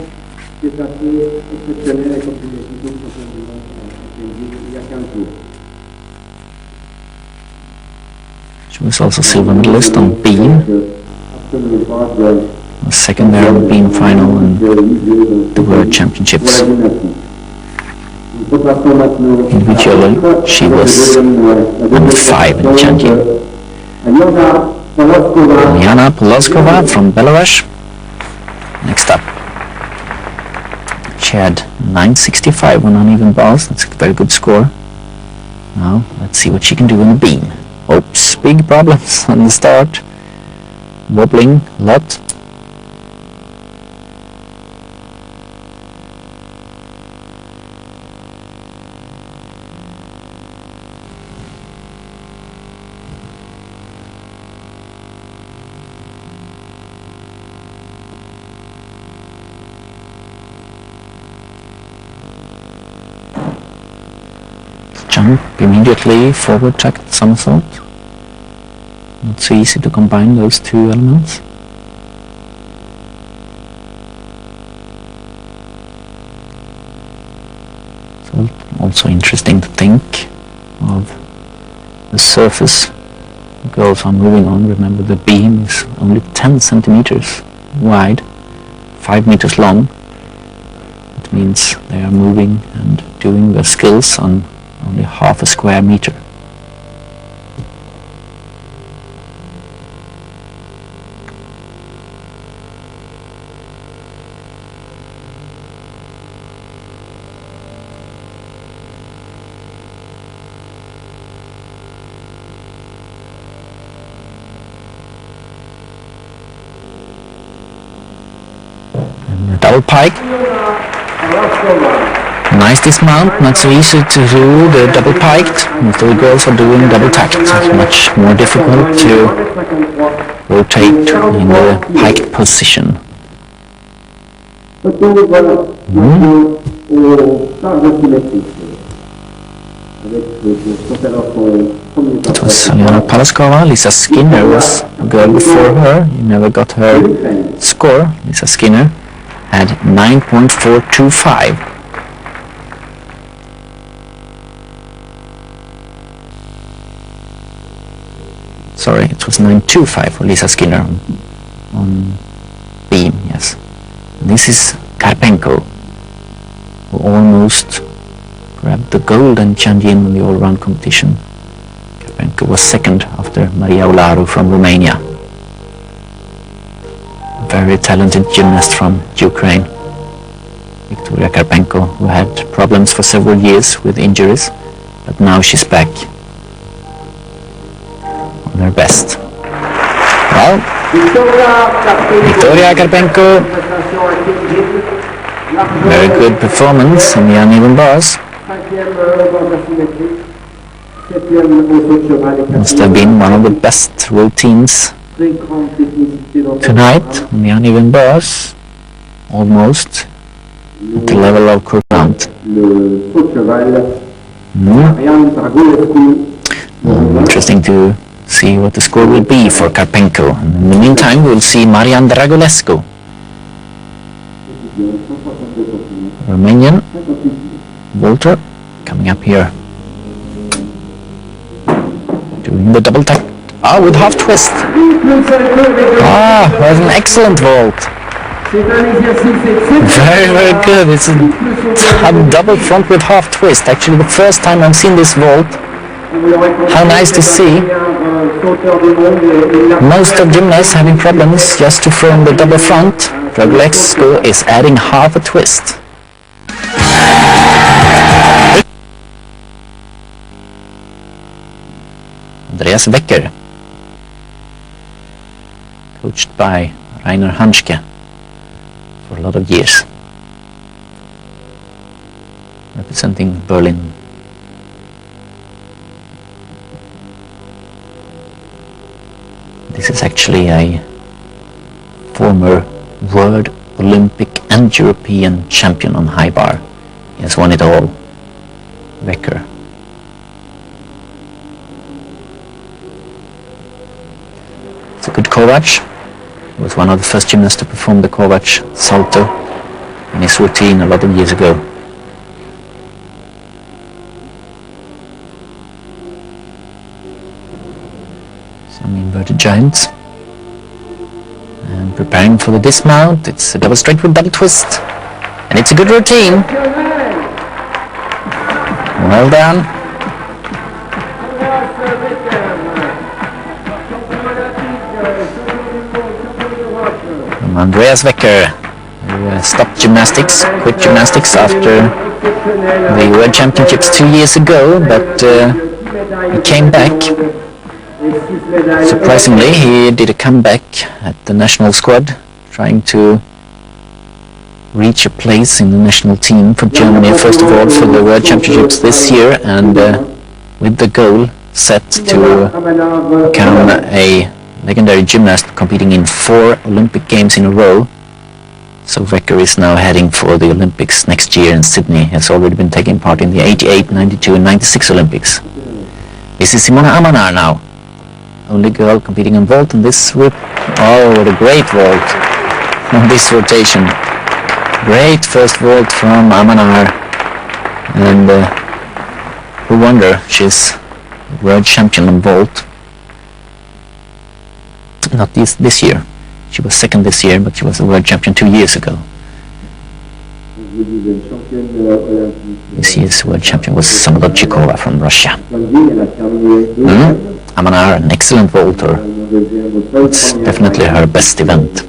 She was also silver medalist on beam, was second there on the beam final in the World Championships. Individually, she was number 5 in Tianjin. Yana Polozkova from Belarus. Next up. She had 965 on uneven bars. That's a very good score. Now, let's see what she can do on the beam. Oops, big problems on the start. Wobbling a lot. Jump immediately, forward tucked somersault. Not so easy to combine those two elements. So also interesting to think of the surface the girls are moving on. Remember, the beam is only 10 centimeters wide, 5 meters long. It means they are moving and doing their skills on only half a square meter. And the double pike. Nice dismount, not so easy to do the double piked. Most of the girls are doing double tacked. It's much more difficult to rotate in the piked position. It was Aliona Palaskova. Lisa Skinner was a girl before her. You never got her score. Lisa Skinner had 9.425. Sorry, it was 9.25 for Lisa Skinner on beam, yes. This is Karpenko, who almost grabbed the gold in Tianjin in the all-round competition. Karpenko was second after Maria Olaru from Romania. Very talented gymnast from Ukraine. Victoria Karpenko, who had problems for several years with injuries, but now she's back on her best. Well, Victoria Karpenko, very good performance in the uneven bars. Must have been one of the best routines tonight in the uneven bars, almost at the level of croissant. Interesting to see what the score will be for Karpenko. And in the meantime, we'll see Marian Dragulescu, Romanian vaulter, coming up here, doing the double tack. With half twist. That's an excellent vault. Very, very good. It's a double front with half twist. Actually, the first time I've seen this vault. How nice to see. Most of gymnasts having problems just to form the double front. Dragulescu is adding half a twist. Andreas Wecker, coached by Rainer Hanschke for a lot of years, representing Berlin. This is actually a former World Olympic and European champion on high bar. He has won it all. Wecker. It's a good Kovac. He was one of the first gymnasts to perform the Kovac salto in his routine a lot of years ago. Some inverted giants. And preparing for the dismount. It's a double straight with double twist. And it's a good routine. Well done. Andreas Wecker, who stopped gymnastics, quit gymnastics after the World Championships 2 years ago, but he came back. Surprisingly, he did a comeback at the national squad, trying to reach a place in the national team for Germany, first of all for the World Championships this year, and with the goal set to become a legendary gymnast competing in 4 Olympic Games in a row. So Wecker is now heading for the Olympics next year in Sydney. He has already been taking part in the 88, 92 and 96 Olympics. This is Simona Amanar now. Only girl competing in vault in this oh, what a great vault on this rotation. Great first vault from Amanar. And who wonder, she's world champion in vault. Not this year. She was second this year, but she was a world champion 2 years ago. This year's world champion was Samolodchikova from Russia. Amanar, an excellent vaulter. It's definitely her best event.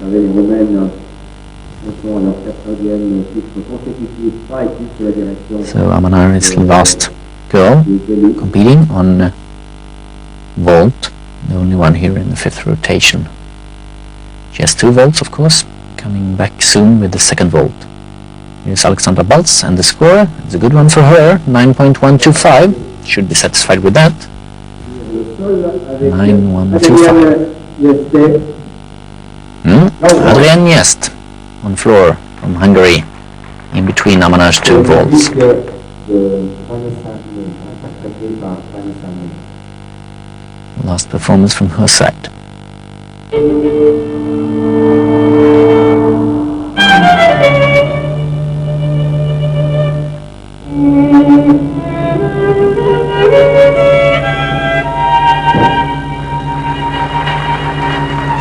So Amanar is the last girl competing on vault, the only one here in the 5th rotation. She has 2 vaults, of course, coming back soon with the 2nd vault. Here's Alexandra Balz, and the score is a good one for her, 9.125. Should be satisfied with that. 9.125. Adrian Jest on floor from Hungary, in between Amanar's 2 vaults. Last performance from her side.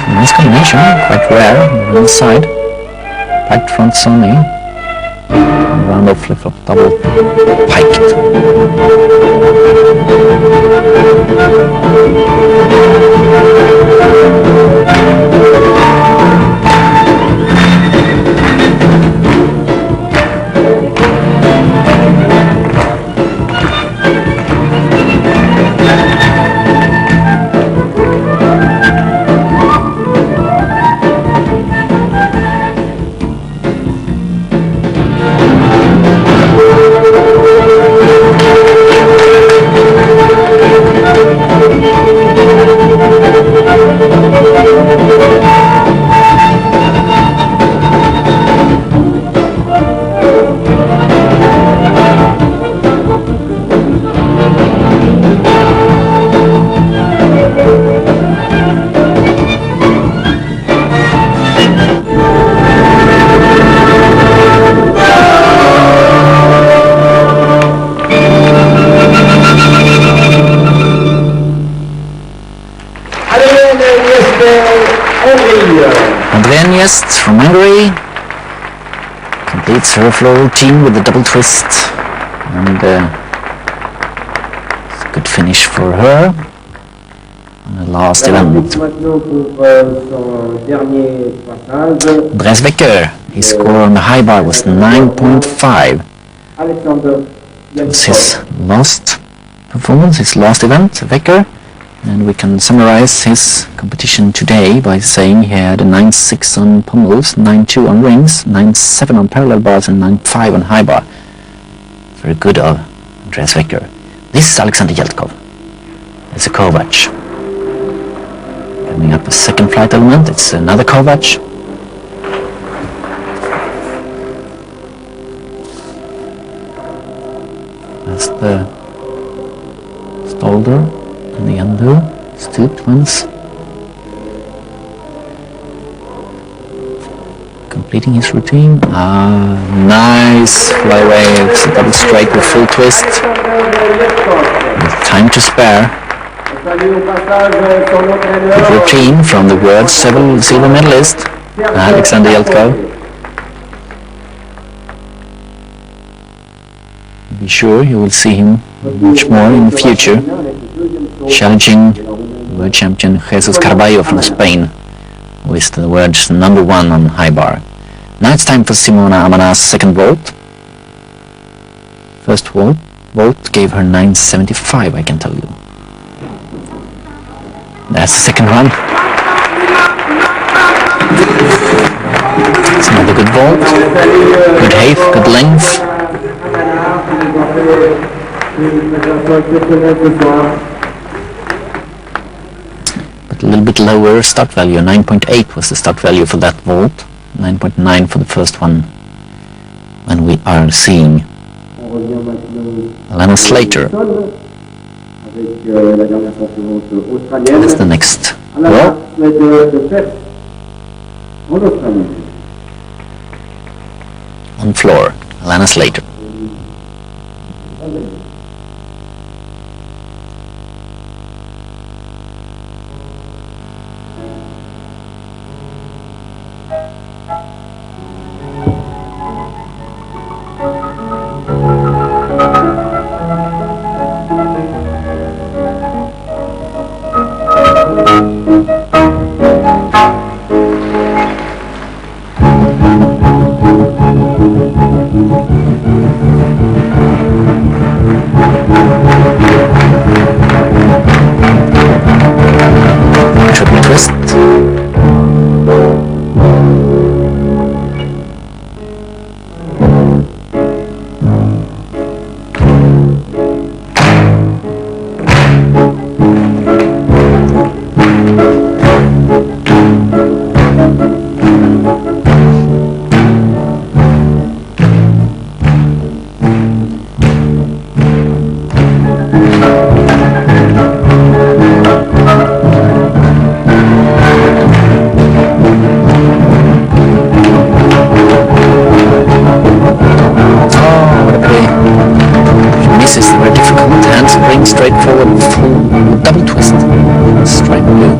Nice combination, quite rare on the side. Piked front Sony. Round of flip-flop double piked. Adrian Jest from Hungary completes her floor routine with the double twist, and it's a good finish for her on the last event. Andreas Wecker, his score on the high bar was 9.5. It was his last performance, his last event, Wecker. And we can summarize his competition today by saying he had a 9.6 on pommels, 9.2 on rings, 9.7 on parallel bars and 9.5 on high bar. Very good of Andreas Wecker. This is Alexander Yeltkov. It's a Kovac. Coming up a second flight element, it's another Kovac. That's the Stolder. And the undo, stooped ones. Completing his routine. Nice flyaway. It's a double straight with full twist. With time to spare. Good routine from the world silver medalist, Alexander Yeltkov. Be sure you will see him much more in the future, challenging world champion Jesus Carballo from Spain, who is the world's #1 on high bar. Now it's time for Simona Amanar's 2nd vault. First vault gave her 975, I can tell you. That's the second run. It's another good vault. Good height, good length. But a little bit lower start value. 9.8 was the start value for that vault. 9.9 for the first one. And we are seeing Lana Slater. That's the next vault. On floor, Lana Slater. Triple twist. Straight forward, full double twist, straight blue.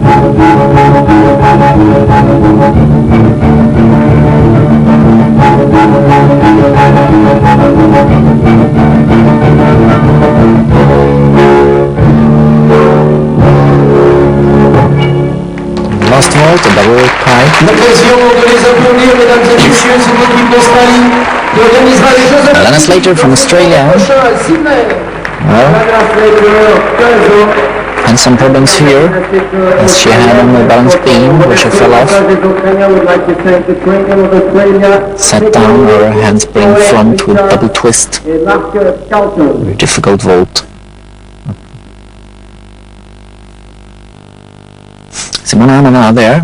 Last vault, a double pipe. L'occasion de les applaudir, mesdames et messieurs, c'est l'équipe d'Australie qui organisera les Jeux Lana Slater from Australia. prochains à Sydney. And some problems here, as she had on the balance beam, where she fell off. Sat down her handspring front with double twist. Very difficult vault. Simona Amana there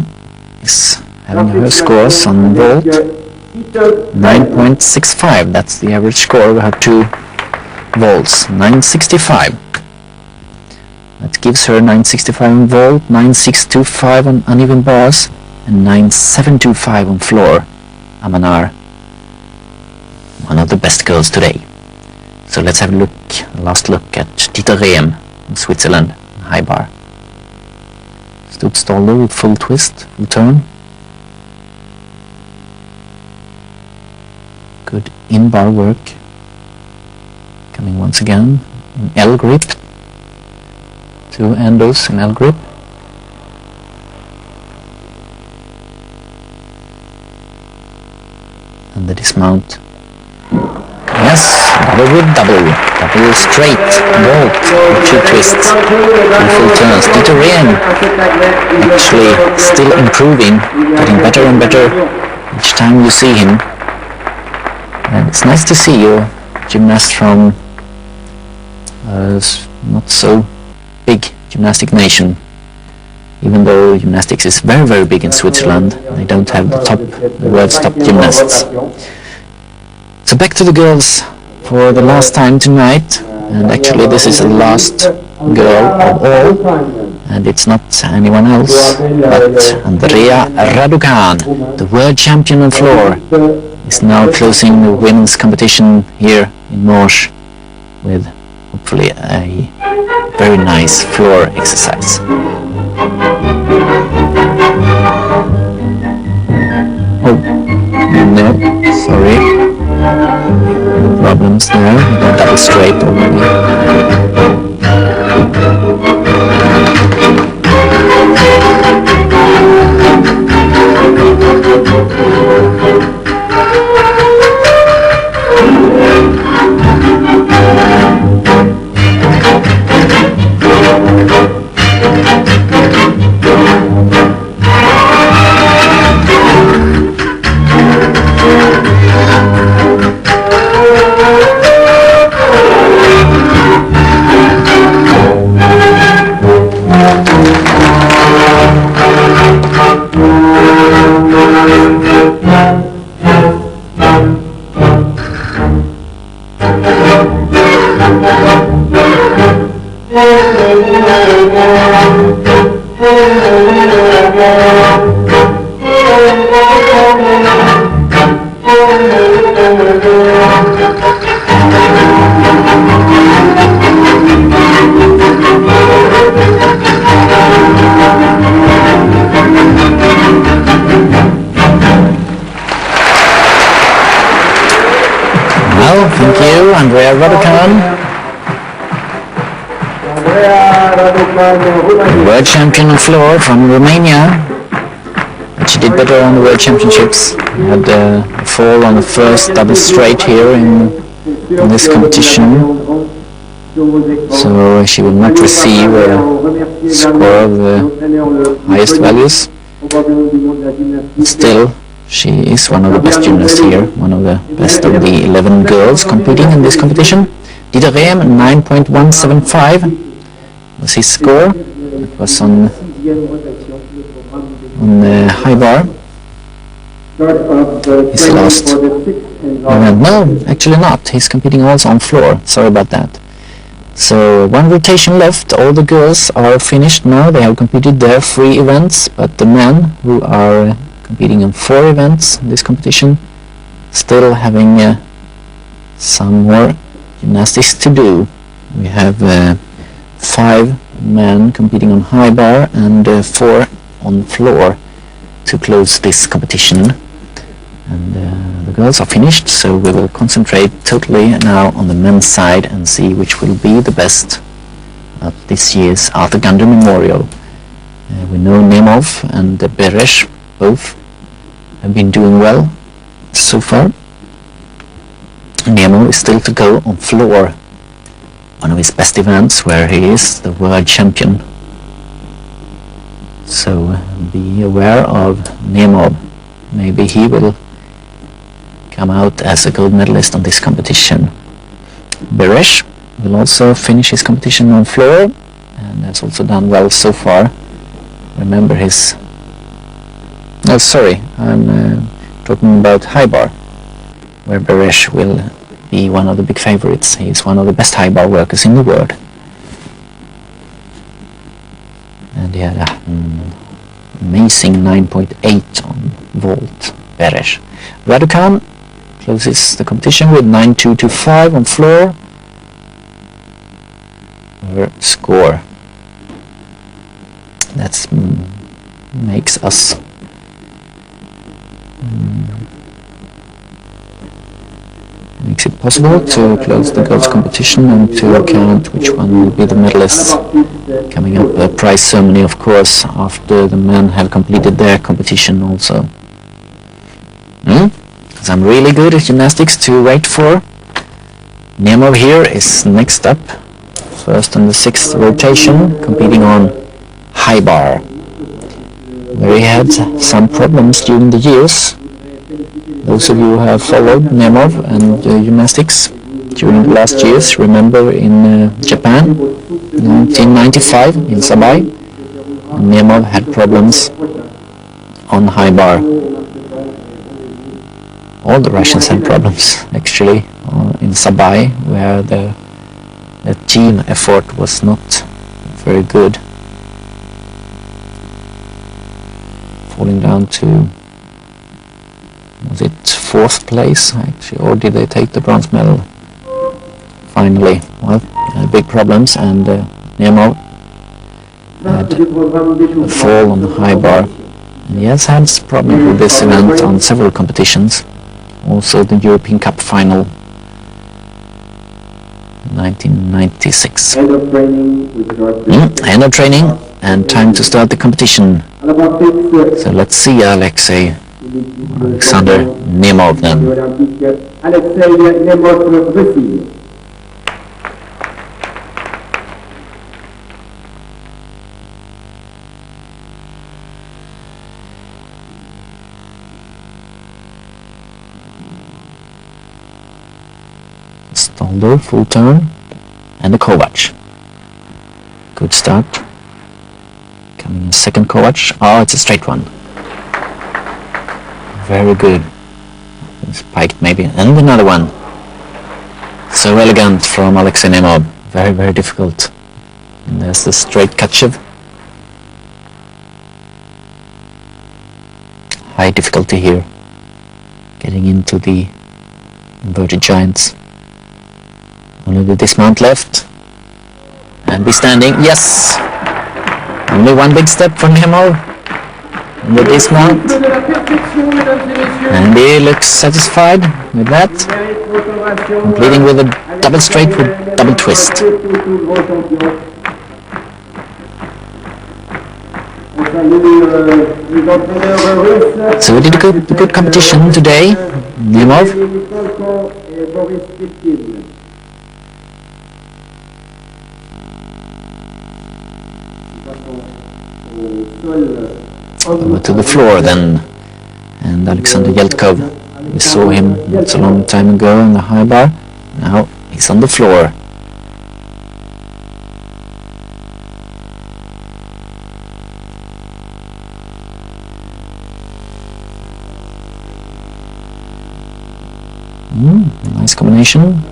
is having her scores on vault. 9.65, that's the average score of her two vaults. 965. That gives her 965 on vault, 9625 on uneven bars, and 9725 on floor. Amanar, one of the best girls today. So let's have a last look at Dieter Rehm in Switzerland, high bar. Stood Stoller with full twist, full turn. Good in-bar work. Coming once again in L grip. Two endos in L grip. And the dismount. Yes, double with double. Double straight, vault, two twists, and full turns. Dieter Rehm actually still improving, getting better and better each time you see him. And it's nice to see your gymnast from not so big gymnastic nation. Even though gymnastics is very, very big in Switzerland, they don't have the world's top gymnasts. So back to the girls for the last time tonight, and actually this is the last girl of all, and it's not anyone else but Andrea Raducan, the world champion on floor, is now closing the women's competition here in Morges with hopefully a very nice floor exercise. Oh, no, sorry. Problems there, double straight already. Well, thank you, Andrea Raducan, world champion on floor from Romania. But she did better on the World Championships. Had a fall on the first double straight here in this competition. So she will not receive a score of the highest values. Still, she is one of the best gymnasts here, one of the best of the 11 girls competing in this competition. Dieter Rehm, 9.175 was his score. It was on the high bar. His last event. No, actually not. He's competing also on floor. Sorry about that. So one rotation left. All the girls are finished now. They have competed their 3 events, but the men who are competing in 4 events in this competition still having some more gymnastics to do. We have 5 men competing on high bar and 4 on floor to close this competition. And the girls are finished, so we will concentrate totally now on the men's side and see which will be the best at this year's Arthur Gander Memorial. We know Nemov and Beresh both have been doing well so far. Nemo is still to go on floor, one of his best events where he is the world champion. So be aware of Nemo. Maybe he will come out as a gold medalist on this competition. Beresh will also finish his competition on floor and has also done well so far. Remember his... No, sorry, I'm talking about high bar, where Beresh will be one of the big favorites. He's one of the best high bar workers in the world. And he had an amazing 9.8 on vault, Beresh. Raducan closes the competition with 9.225 on floor. Her score. That makes us makes it possible to close the girls' competition and to account which one will be the medalists. Coming up a prize ceremony, of course, after the men have completed their competition also. Some really good at gymnastics to wait for. Nemo here is next up, first on the 6th rotation, competing on high bar, where he had some problems during the years. Those of you who have followed Nemov and gymnastics during the last years remember in Japan, 1995 in Sabai, Nemov had problems on high bar. All the Russians had problems actually in Sabai, where the team effort was not very good, falling down to, was it 4th place actually, or did they take the bronze medal finally? Well, big problems, and Nemo had a fall on the high bar. And he has had problems with this event on several competitions, also the European Cup final 1996. End of training and time to start the competition. So let's see Alexander Nemov then. Stalder, full turn, and the Kovac. Good start. Coming in second Kovac. Oh, it's a straight one. Very good. Spiked maybe, and another one. So elegant from Alexei Nemov. Very, very difficult And there's the straight Kachev. High difficulty here, getting into the inverted giants. Only the dismount left. And be standing, yes! Only one big step for Nemo in the dismount. And he looks satisfied with that. Completing with a double straight with double twist. So we did a good competition today, Nemo. Over to the floor then, and Alexander Yeltkov. We saw him not so long time ago on the high bar. Now he's on the floor. Nice combination.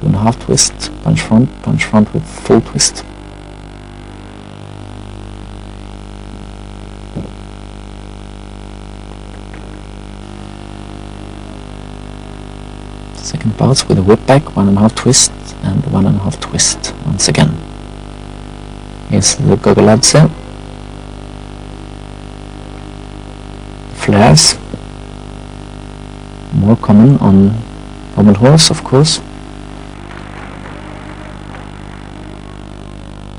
2.5 twist, punch front with full twist. Second pass with a whip back, 1.5 twist and 1.5 twist once again. Here's the Gogoladze. Flares. More common on pommel horse, of course.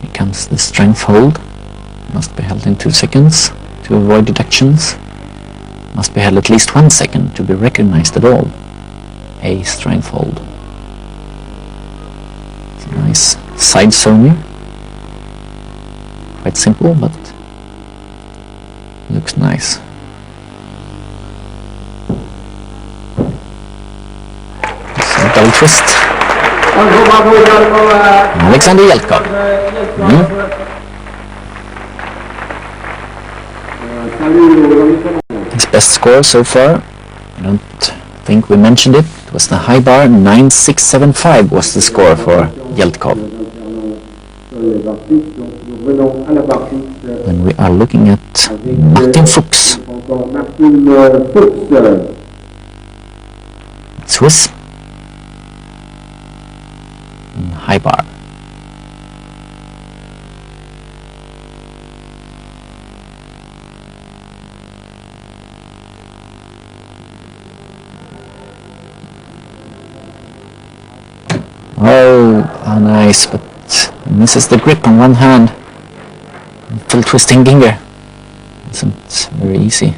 Here comes the strength hold. Must be held in 2 seconds to avoid deductions. Must be held at least 1 second to be recognized at all. A strength hold. It's a nice side somi. Quite simple, but looks nice. So double twist. Alexander Yeltkov. His best score so far. I don't think we mentioned it. It was the high bar, 9.675 was the score for Yeltkov. When we are looking at Martin Fuchs. Swiss. And high bar. Oh, how nice, but misses the grip on one hand. Full twisting Ginger. Isn't very easy.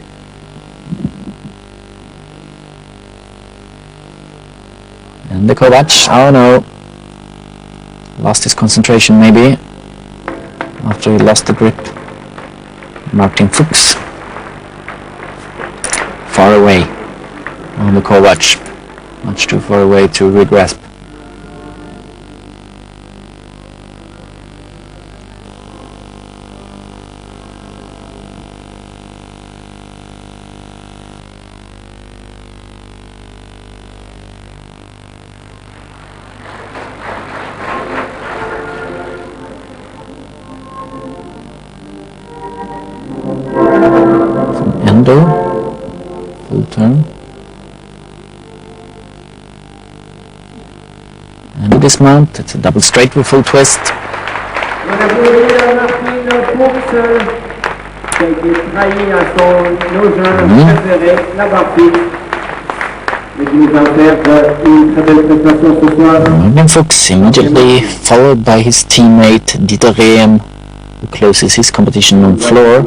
And the Kovac, oh no. Lost his concentration maybe. After he lost the grip. Martin Fuchs. Far away on the Kovac. Much too far away to regrasp. Full turn. And a dismount, it's a double straight with full twist. Martin Fuchs immediately followed by his teammate Dieter Rehm, who closes his competition on floor.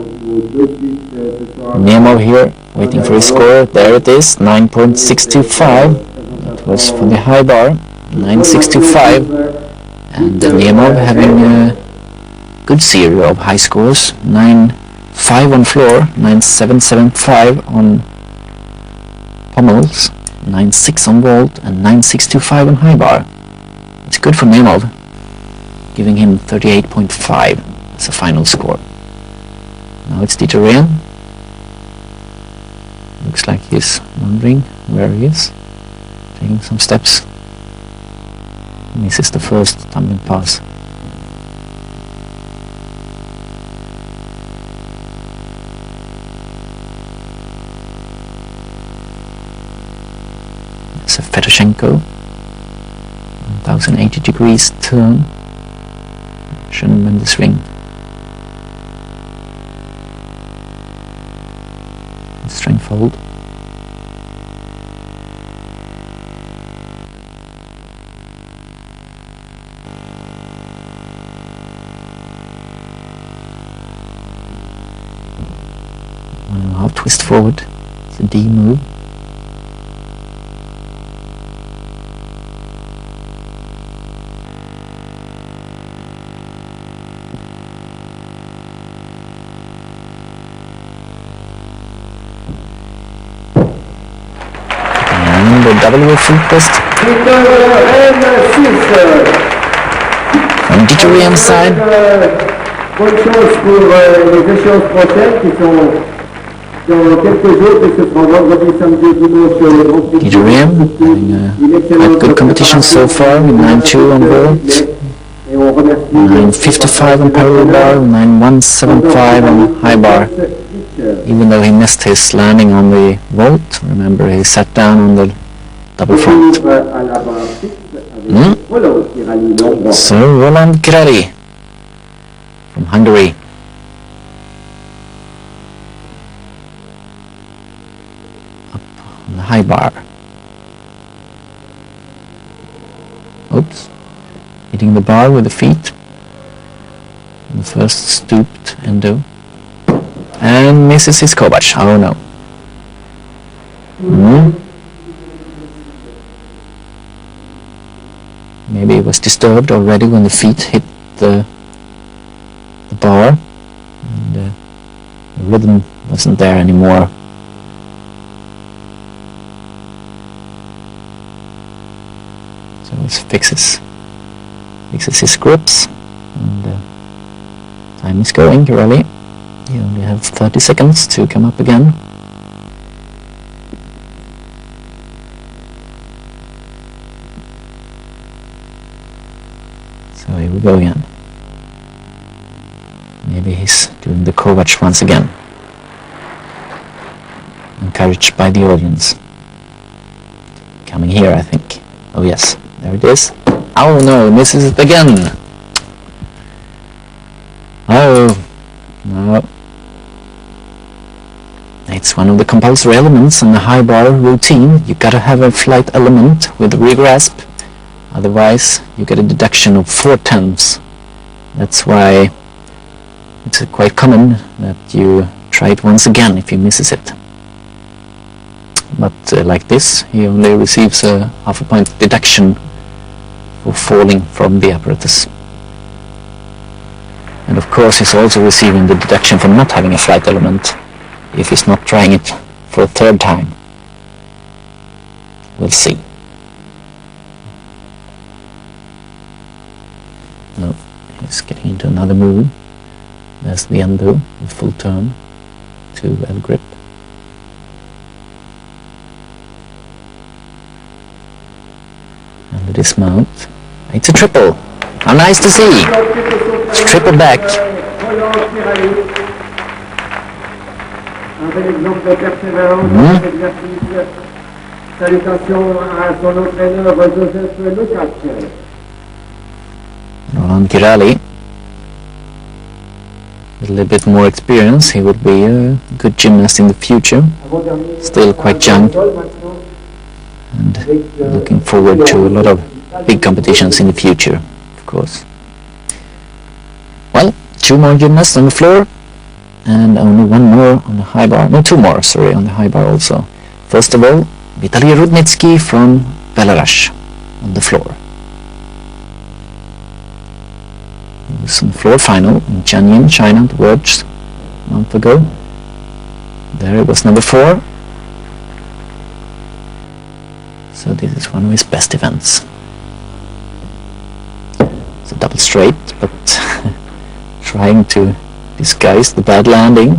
Nemo here, waiting for his score. There it is, 9.625. That was for the high bar, 9.625. And Nemo having a good series of high scores, 9.5 on floor, 9.775 on pommels, 9.6 on vault, and 9.625 on high bar. It's good for Nemo, giving him 38.5 as a final score. Now it's Dieter Rehm. Looks like he's wondering where he is. Taking some steps. Misses the first tumbling pass. That's a Fedoshenko. 1080 degrees turn. Shouldn't bend this ring. Strength hold. One and a half twist forward. It's a D move. W full twist. From Didgeridoo side. Bonne chance pour les échéances prochaines qui sont dans quelques jours, que ce sera vendredi, samedi et dimanche sur le Grand Prix. Didgeridoo having a good competition so far with 9-2 on vault, 9.55 on parallel bar, 9.175 on high bar. Even though he missed his landing on the vault, remember he sat down on the double front. So Roland Grali from Hungary. Up on the high bar. Oops. Hitting the bar with the feet. The first stooped endo. And misses his Kovac. Oh no. Maybe it was disturbed already when the feet hit the bar, and the rhythm wasn't there anymore. So it fixes his grips, and time is going, really. You only have 30 seconds to come up again. So here we go again. Maybe he's doing the Kovac once again. Encouraged by the audience. Coming here, I think. Oh yes, there it is. Oh no, misses it again. Oh, no. It's one of the compulsory elements in the high bar routine. You gotta have a flight element with regrasp. Otherwise, you get a deduction of 4/10. That's why it's quite common that you try it once again if he misses it. But like this, he only receives a half a point deduction for falling from the apparatus. And of course, he's also receiving the deduction for not having a flight element if he's not trying it for a third time. We'll see. No, he's getting into another move. There's the endo with full turn to L grip. And the dismount. It's a triple. How nice to see. It's triple back. Un bel exemple de persévérance dans cet exercice. Salutations à son entraîneur Joseph Lukacs. Roland Girali. With a little bit more experience, he would be a good gymnast in the future. Still quite young. And looking forward to a lot of big competitions in the future, of course. Well, 2 more gymnasts on the floor. And only 1 more on the high bar. No, 2 more, sorry, on the high bar also. First of all, Vitaly Rudnitsky from Belarus on the floor. He was on the floor final in Tianjin, China, the Worlds a month ago. There it was number 4. So this is one of his best events. It's a double straight, but trying to disguise the bad landing,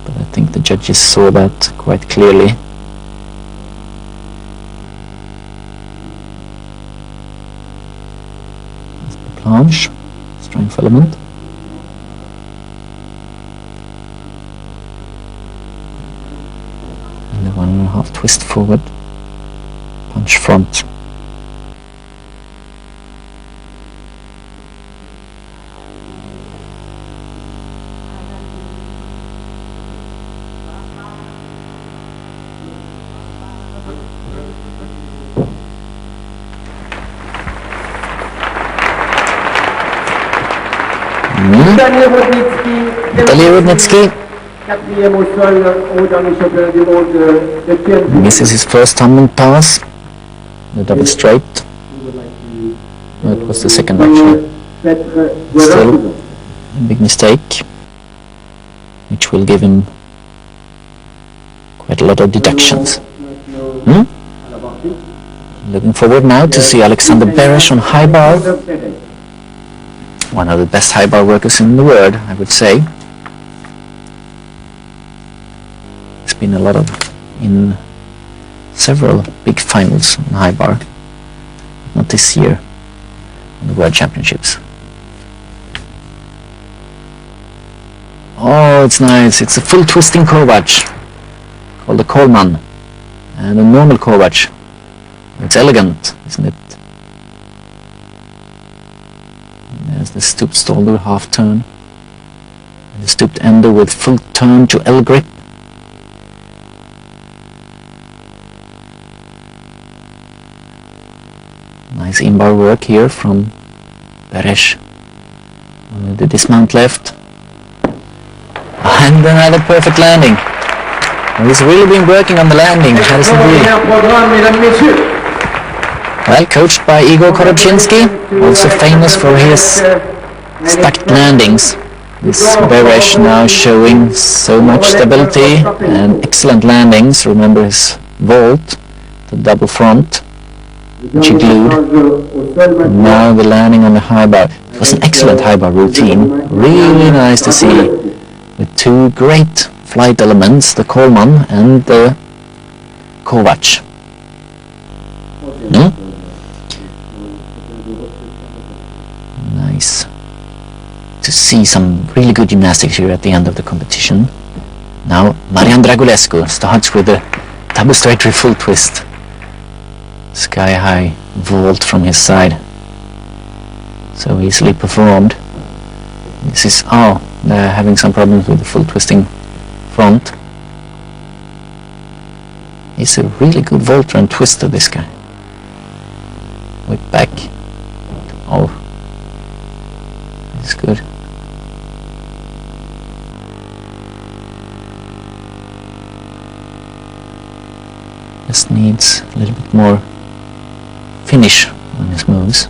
but I think the judges saw that quite clearly. That's the planche, strength element. And the 1.5 twist forward, punch front. Daniel Rudnitsky quatrième au sol au dernier championnat du monde de Kiel. misses his first tumbling pass, the double straight. No, it was the second actually. Still a big mistake, which will give him quite a lot of deductions. Looking forward now to see Alexander Beresh on high bar. One of the best high bar workers in the world, I would say. There's been a lot of in several big finals in high bar. Not this year, in the World Championships. Oh, it's nice. It's a full twisting Kovac called the Coleman, and a normal Kovac. It's elegant, isn't it? There's the stooped Stolder half turn, and the stooped ender with full turn to L grip. Nice in-bar work here from Beresh. Only the dismount left. And another perfect landing. He's really been working on the landing, hasn't he? Well, coached by Igor Korobczynski, also famous for his stacked landings. This Beresh now showing so much stability and excellent landings. Remember his vault, the double front, which he glued. And now the landing on the high bar. It was an excellent high bar routine. Really nice to see, with two great flight elements, the Coleman and the Kovac. Nice to see some really good gymnastics here at the end of the competition. Now Marian Dragulescu starts with a double straight full twist. Sky high vault from his side. So easily performed. This is, they're having some problems with the full twisting front. He's a really good vaulter and twister, this guy. Whip back. Oh, it's good. Just needs a little bit more finish on his moves.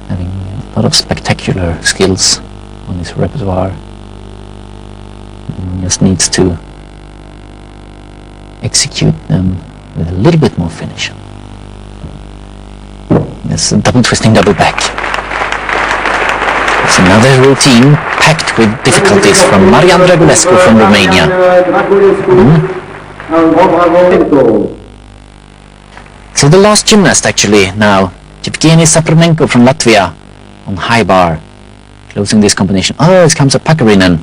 Having a lot of spectacular skills on his repertoire. And just needs to execute them with a little bit more finish. There's a double twisting double back. It's another routine packed with difficulties from Marian Dragulescu from Romania. So the last gymnast actually now, Yevgeny Sapronenko from Latvia on high bar, closing this combination. Oh, it comes a Pakarinen.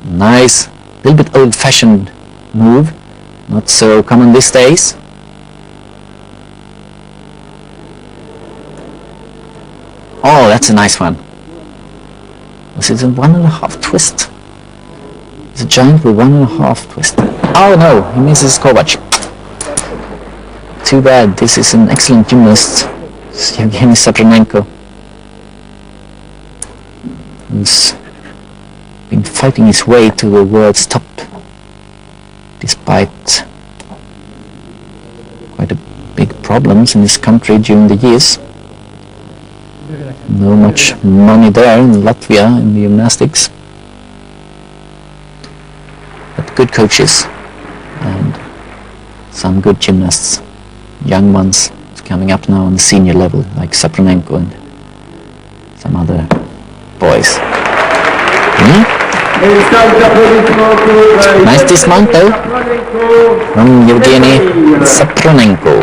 Nice, little bit old-fashioned move, not so common these days. Oh, that's a nice one. Was it a 1.5 twist? It's a giant with 1.5 twist. Oh no, he misses Kovac. Too bad, this is an excellent gymnast, Yevgeny Sapronenko. He's been fighting his way to the world's top, despite quite a big problems in his country during the years. No much money there in Latvia in the gymnastics, but good coaches and some good gymnasts, young ones coming up now on the senior level like Sapronenko and some other boys. Nice dismount though from Yevgeny Sapronenko.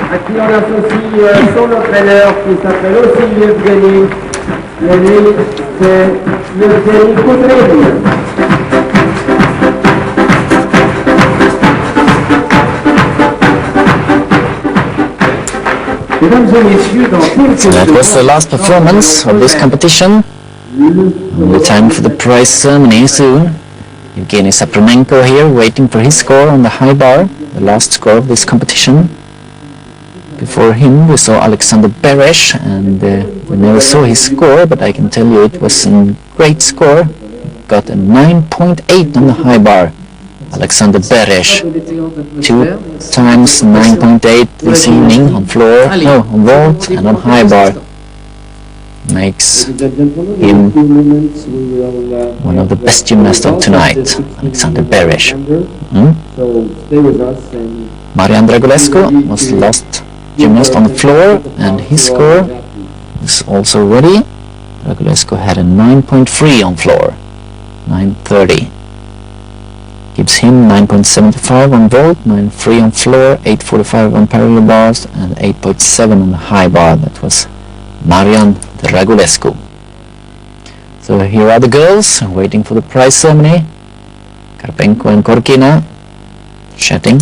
So that was the last performance of this competition. The time for the prize ceremony soon. Evgeny Sapronenko here waiting for his score on the high bar, the last score of this competition. Before him we saw Alexander Beresh, and we never saw his score, but I can tell you it was a great score. Got a 9.8 on the high bar. Alexander Beresh, 2 times 9.8 this evening on floor, no, on vault and on high bar. Makes him one of the best gymnasts of tonight, Alexander Beresh. Marian Dragulescu was the last gymnast on the floor, and his score is also ready. Dragulescu had a 9.3 on floor, 9.30. Gives him 9.75 on vault, 9.3 on floor, 8.45 on parallel bars, and 8.7 on the high bar. That was Marian Dragulescu. So here are the girls waiting for the prize ceremony. Karpenko and Korkina chatting.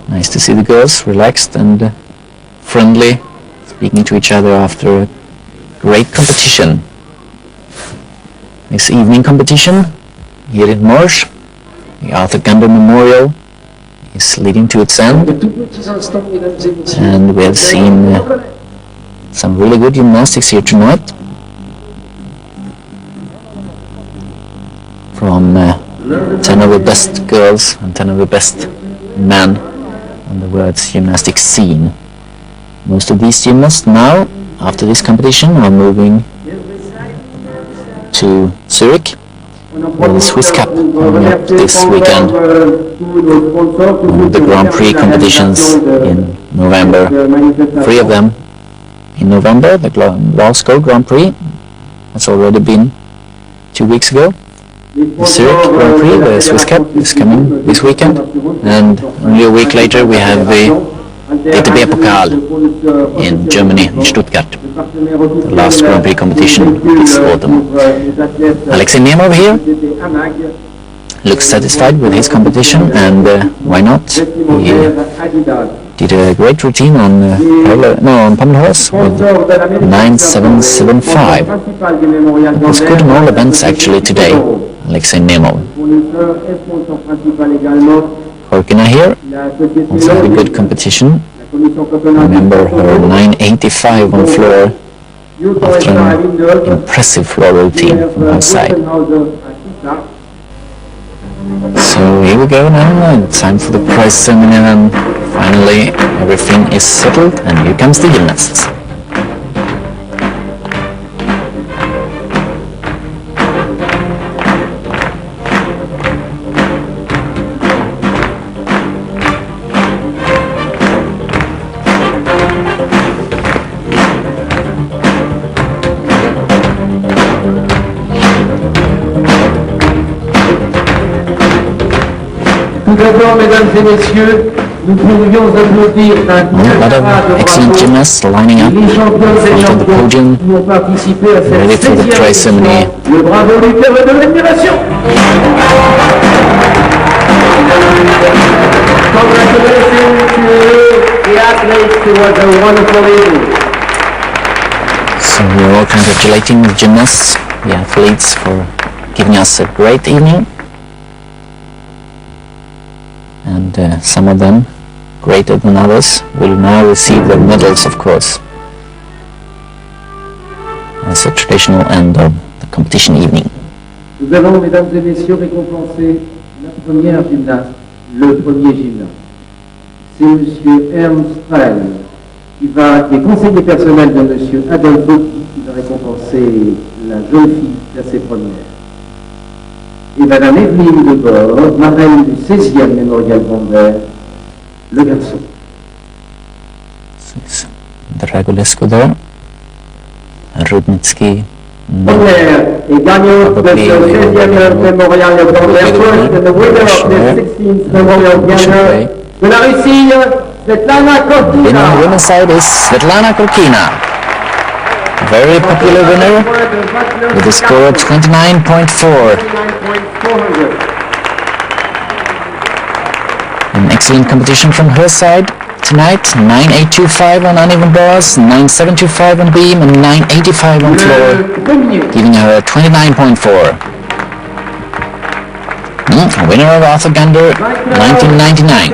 Nice to see the girls relaxed and friendly, speaking to each other after a great competition. This evening competition here in Morges, the Arthur Gander Memorial is leading to its end, and we have seen some really good gymnastics here tonight from 10 of the best girls and 10 of the best men on the world's gymnastics scene. Most of these gymnasts now, after this competition, are moving to Zurich for the Swiss Cup coming up this weekend. The Grand Prix competitions in November, 3 of them in November. The Glasgow Grand Prix has already been 2 weeks ago. The Zurich Grand Prix, the Swiss Cup, is coming this weekend, and only a week later we have the DTB Pokal in Germany, in Stuttgart, the last Grand Prix competition this autumn. Alexei Nemov here looks satisfied with his competition, and why not? He did a great routine on on pommel horse with 9.775. It was good in all events actually today, Alexei Nemov. Korkina here also had a good competition. Remember her 9.85 on floor after an impressive floor routine from her side. So here we go now, time for the prize ceremony, and finally everything is settled, and here comes the gymnasts. Tout d'abord, mesdames et messieurs, nous pourrions applaudir d'un A lot of excellent gymnasts lining up in front of the podium, ready for the prize ceremony. Le bravo du cœur et de l'admiration. Congratulations to the athletes. It was a wonderful evening. So we're all congratulating the gymnasts, the athletes, for giving us a great evening. And some of them, greater than others, will now receive their medals, of course, as a traditional end of the competition evening. Nous avons, mesdames et messieurs, récompensé la première gymnaste, le premier gymnaste. C'est monsieur Ernst Strel, qui est conseiller personnel de monsieur Adolfo, qui va récompenser la jeune fille classée première. Et madame Evelyne de Bord, marraine du 16e mémorial Gander, le garçon. Dragulescu there, Rudnitsky. Première et gagnante de ce 16e mémorial Gander, first and the winner of the 16th mémorial Gander, de la Russie, Svetlana Korkina. Winner on the women's side is Svetlana Korkina. Very popular winner with a score of 29.4. An excellent competition from her side. tonight. 9.825 on uneven bars, 9.725 on beam, and 9.85 on floor, giving her a 29.4. Winner of Arthur Gander, 1999.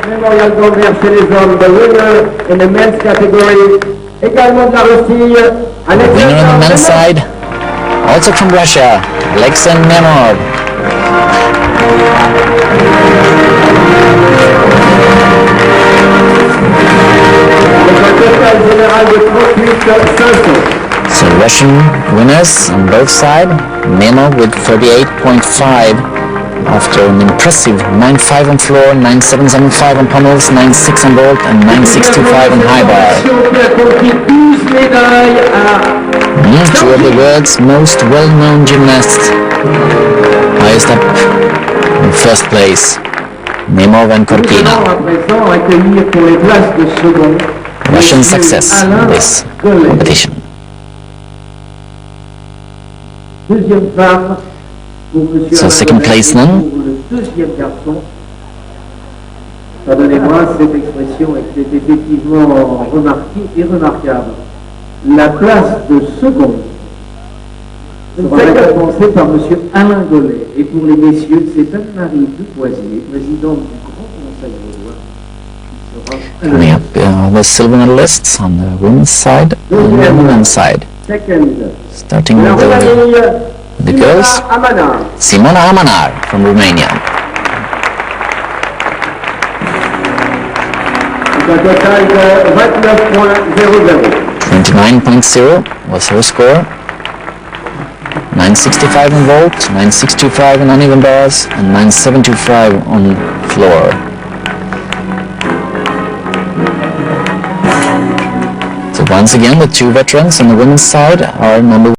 Memorial Gander chez les hommes. The winner in the men's category, également de la Russie, Winner on the men's side, also from Russia, Alexei Nemov. So Russian winners on both sides, Nemov with 38.5 after an impressive 9.5 on floor, 9.775 on pommels, 9.6 on vault, and 9.625 on high bar. Two of the world's most well-known gymnasts, highest up in first place, Nemov and Korkina. Russian success in this competition. So second place then. Pardonnez-moi, cette expression était effectivement remarquée et remarquable. La place de seconde sera récompensée par M. Alain Gollet. Et pour les messieurs, c'est Anne-Marie Dupoisier, présidente du Grand Conseil vaudois, qui sera... Coming up the silver medalists on the women's side and the men's side. Starting with the girls, Simona Amanar from Romania. 29.0 was her score. 9.65 on vault, 9.625 on uneven bars, and 9.725 on floor. So once again, the two veterans on the women's side are number